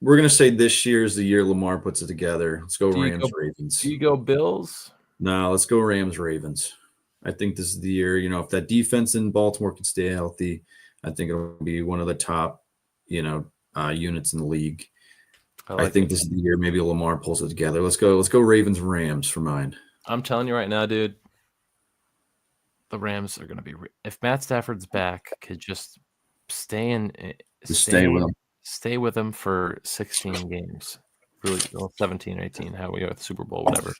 we're gonna say this year is the year Lamar puts it together. Let's go Rams Ravens. Do you go Bills? No, let's go Rams Ravens. I think this is the year. If that defense in Baltimore can stay healthy, I think it'll be one of the top, units in the league. I think this is the year maybe Lamar pulls it together. Let's go Ravens Rams for mine. I'm telling you right now, dude. The Rams are going to be if Matt Stafford's back, could just stay with him for 16 games. Really 17 or 18, how we go with the Super Bowl, whatever.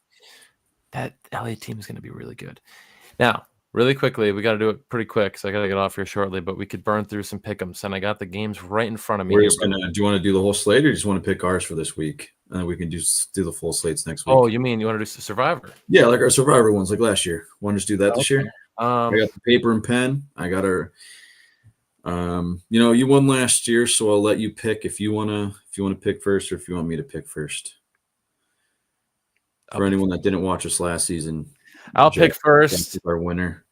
That LA team is going to be really good. Now, Really quickly, we got to do it pretty quick because I got to get off here shortly, but we could burn through some pick'ems, and I got the games right in front of me We're here. just gonna. Do you want to do the whole slate, or just want to pick ours for this week? And then we can do the full slates next Oh, week. you mean you want to do Survivor? Yeah, like our Survivor ones, like last year. Want to just do that this year? Okay. I got the paper and pen. I got our. You won last year, so I'll let you pick if you wanna pick first, or if you want me to pick first. For anyone that didn't watch us last season, I'll pick first. Our winner,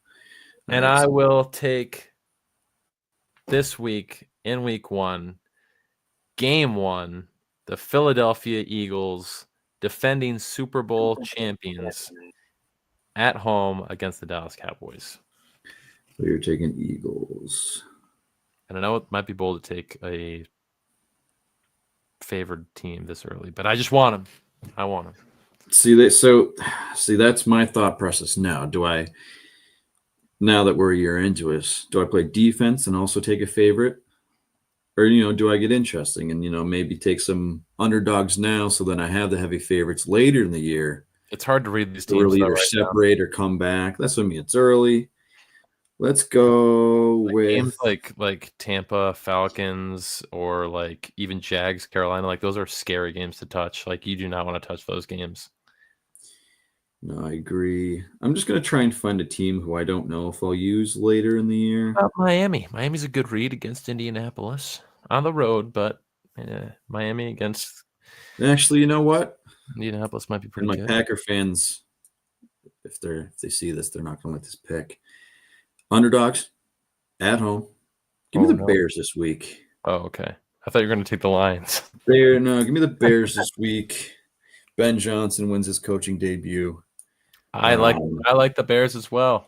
and right, I will take this week in week 1, game 1, the Philadelphia Eagles, defending Super Bowl champions, at home against the Dallas Cowboys. So you're taking Eagles. And I know it might be bold to take a favored team this early, but I just want them. I want them. See, that's my thought process now. Now that we're a year into it, do I play defense and also take a favorite? Or, do I get interesting and, maybe take some underdogs now so then I have the heavy favorites later in the year? It's hard to read these teams. Really either separate or come back. That's what I mean. It's early. Let's go with games like Tampa Falcons or like even Jags Carolina. Like those are scary games to touch. Like you do not want to touch those games. No, I agree. I'm just going to try and find a team who I don't know if I'll use later in the year. Miami. Miami's a good read against Indianapolis on the road, but Miami against. Actually, you know what? Indianapolis might be pretty and good. My Packer fans, if they see this, they're not going to like this pick. Underdogs at home. Give me the Bears this week. Oh, okay. I thought you were going to take the Lions. Give me the Bears this week. Ben Johnson wins his coaching debut. I like the Bears as well.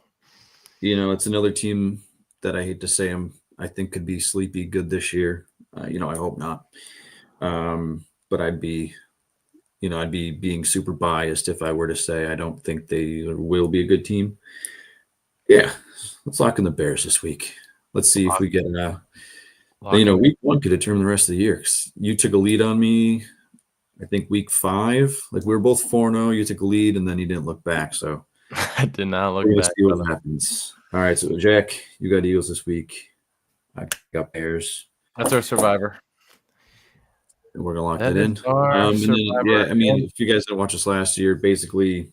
It's another team that I hate to say I think could be sleepy good this year. I hope not. But I'd be being super biased if I were to say I don't think they will be a good team. Yeah, let's lock in the Bears this week. Let's see if we get week 1 could determine the rest of the year. You took a lead on me. I think week 5, like we were both 4-0. You took a lead, and then you didn't look back. So I did not look back. See what happens. All right, so Jack, you got Eagles this week. I got Bears. That's our Survivor. And we're gonna lock that in. If you guys didn't watch us last year, basically,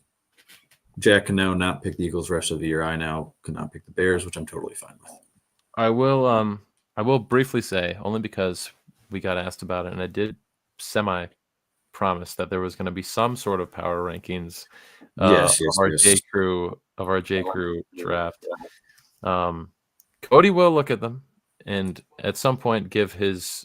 Jack can now not pick the Eagles rest of the year. I now cannot pick the Bears, which I'm totally fine with. I will briefly say, only because we got asked about it, and I did promise that there was going to be some sort of power rankings of our J Crew draft. Cody will look at them and at some point give his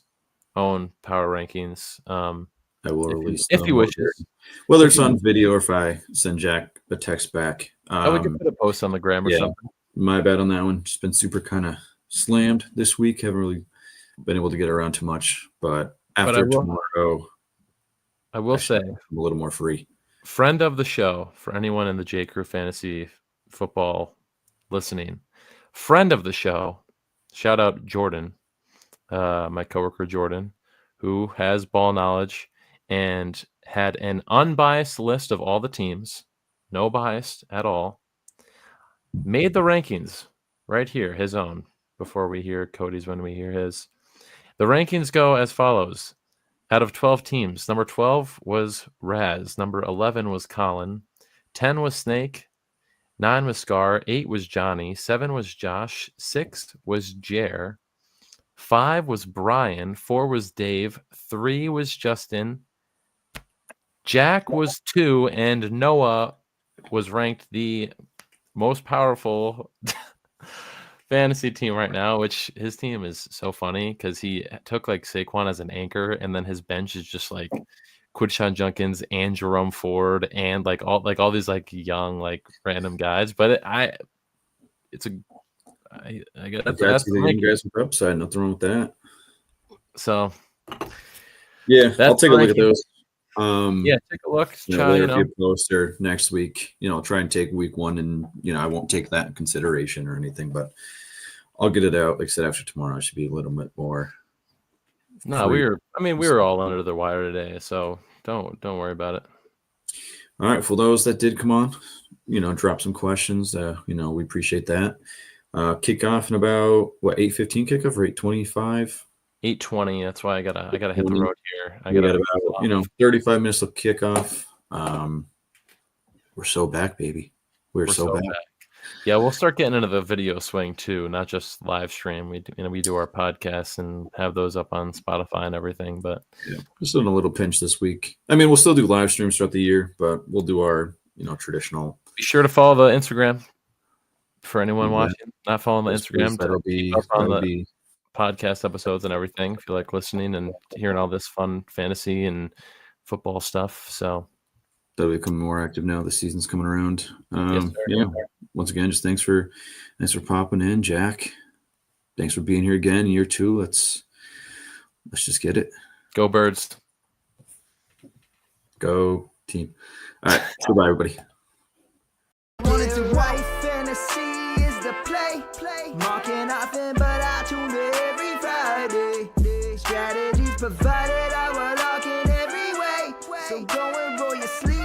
own power rankings. I will release if he wishes, whether it's on video or if I send Jack a text back. We could put a post on the gram or something. My bad on that one. Just been super kind of slammed this week. Haven't really been able to get around too much, but after tomorrow, I will say I'm a little more free. Friend of the show, for anyone in the J Crew Fantasy Football listening, friend of the show, shout out Jordan, my coworker Jordan, who has ball knowledge and had an unbiased list of all the teams, no bias at all, made the rankings right here, his own, before we hear Cody's when we hear his. The rankings go as follows. Out of 12 teams, number 12 was Raz, number 11 was Colin, 10 was Snake, 9 was Scar, 8 was Johnny, 7 was Josh, 6 was Jer, 5 was Brian, 4 was Dave, 3 was Justin, Jack was 2, and Noah was ranked the most powerful fantasy team right now, which his team is so funny because he took like Saquon as an anchor, and then his bench is just like Quidshon Junkins and Jerome Ford and like all these like young like random guys. But I got that's you guys with upside. Nothing wrong with that. So yeah, I'll take a look at those. Take a look. Try poster next week. Try and take week 1, and I won't take that in consideration or anything, but I'll get it out. Like I said, after tomorrow, I should be a little bit more. No, we were all under the wire today, so don't worry about it. All right, for those that did come on, drop some questions. We appreciate that. Kickoff in about 8:15 kickoff or 8:25. 8:20. That's why I gotta hit the road here. We got about 35 minutes of kickoff. We're so back, baby. We're so back. Yeah, we'll start getting into the video swing too, not just live stream. We do our podcasts and have those up on Spotify and everything. But just in a little pinch this week. I mean, we'll still do live streams throughout the year, but we'll do our traditional. Be sure to follow the Instagram for anyone watching. Not following the Instagram, that'll be up on the podcast episodes and everything. If you like listening and hearing all this fun fantasy and football stuff, so that'll become more active now. The season's coming around. Yes, Once again, just thanks for popping in, Jack. Thanks for being here again. Year 2. Let's just get it. Go Birds. Go team. All right. Goodbye, everybody. Fantasy is the play. Marking nothing, but I tune in every Friday. Strategies provided, I will lock in every way. So go and roll your sleep.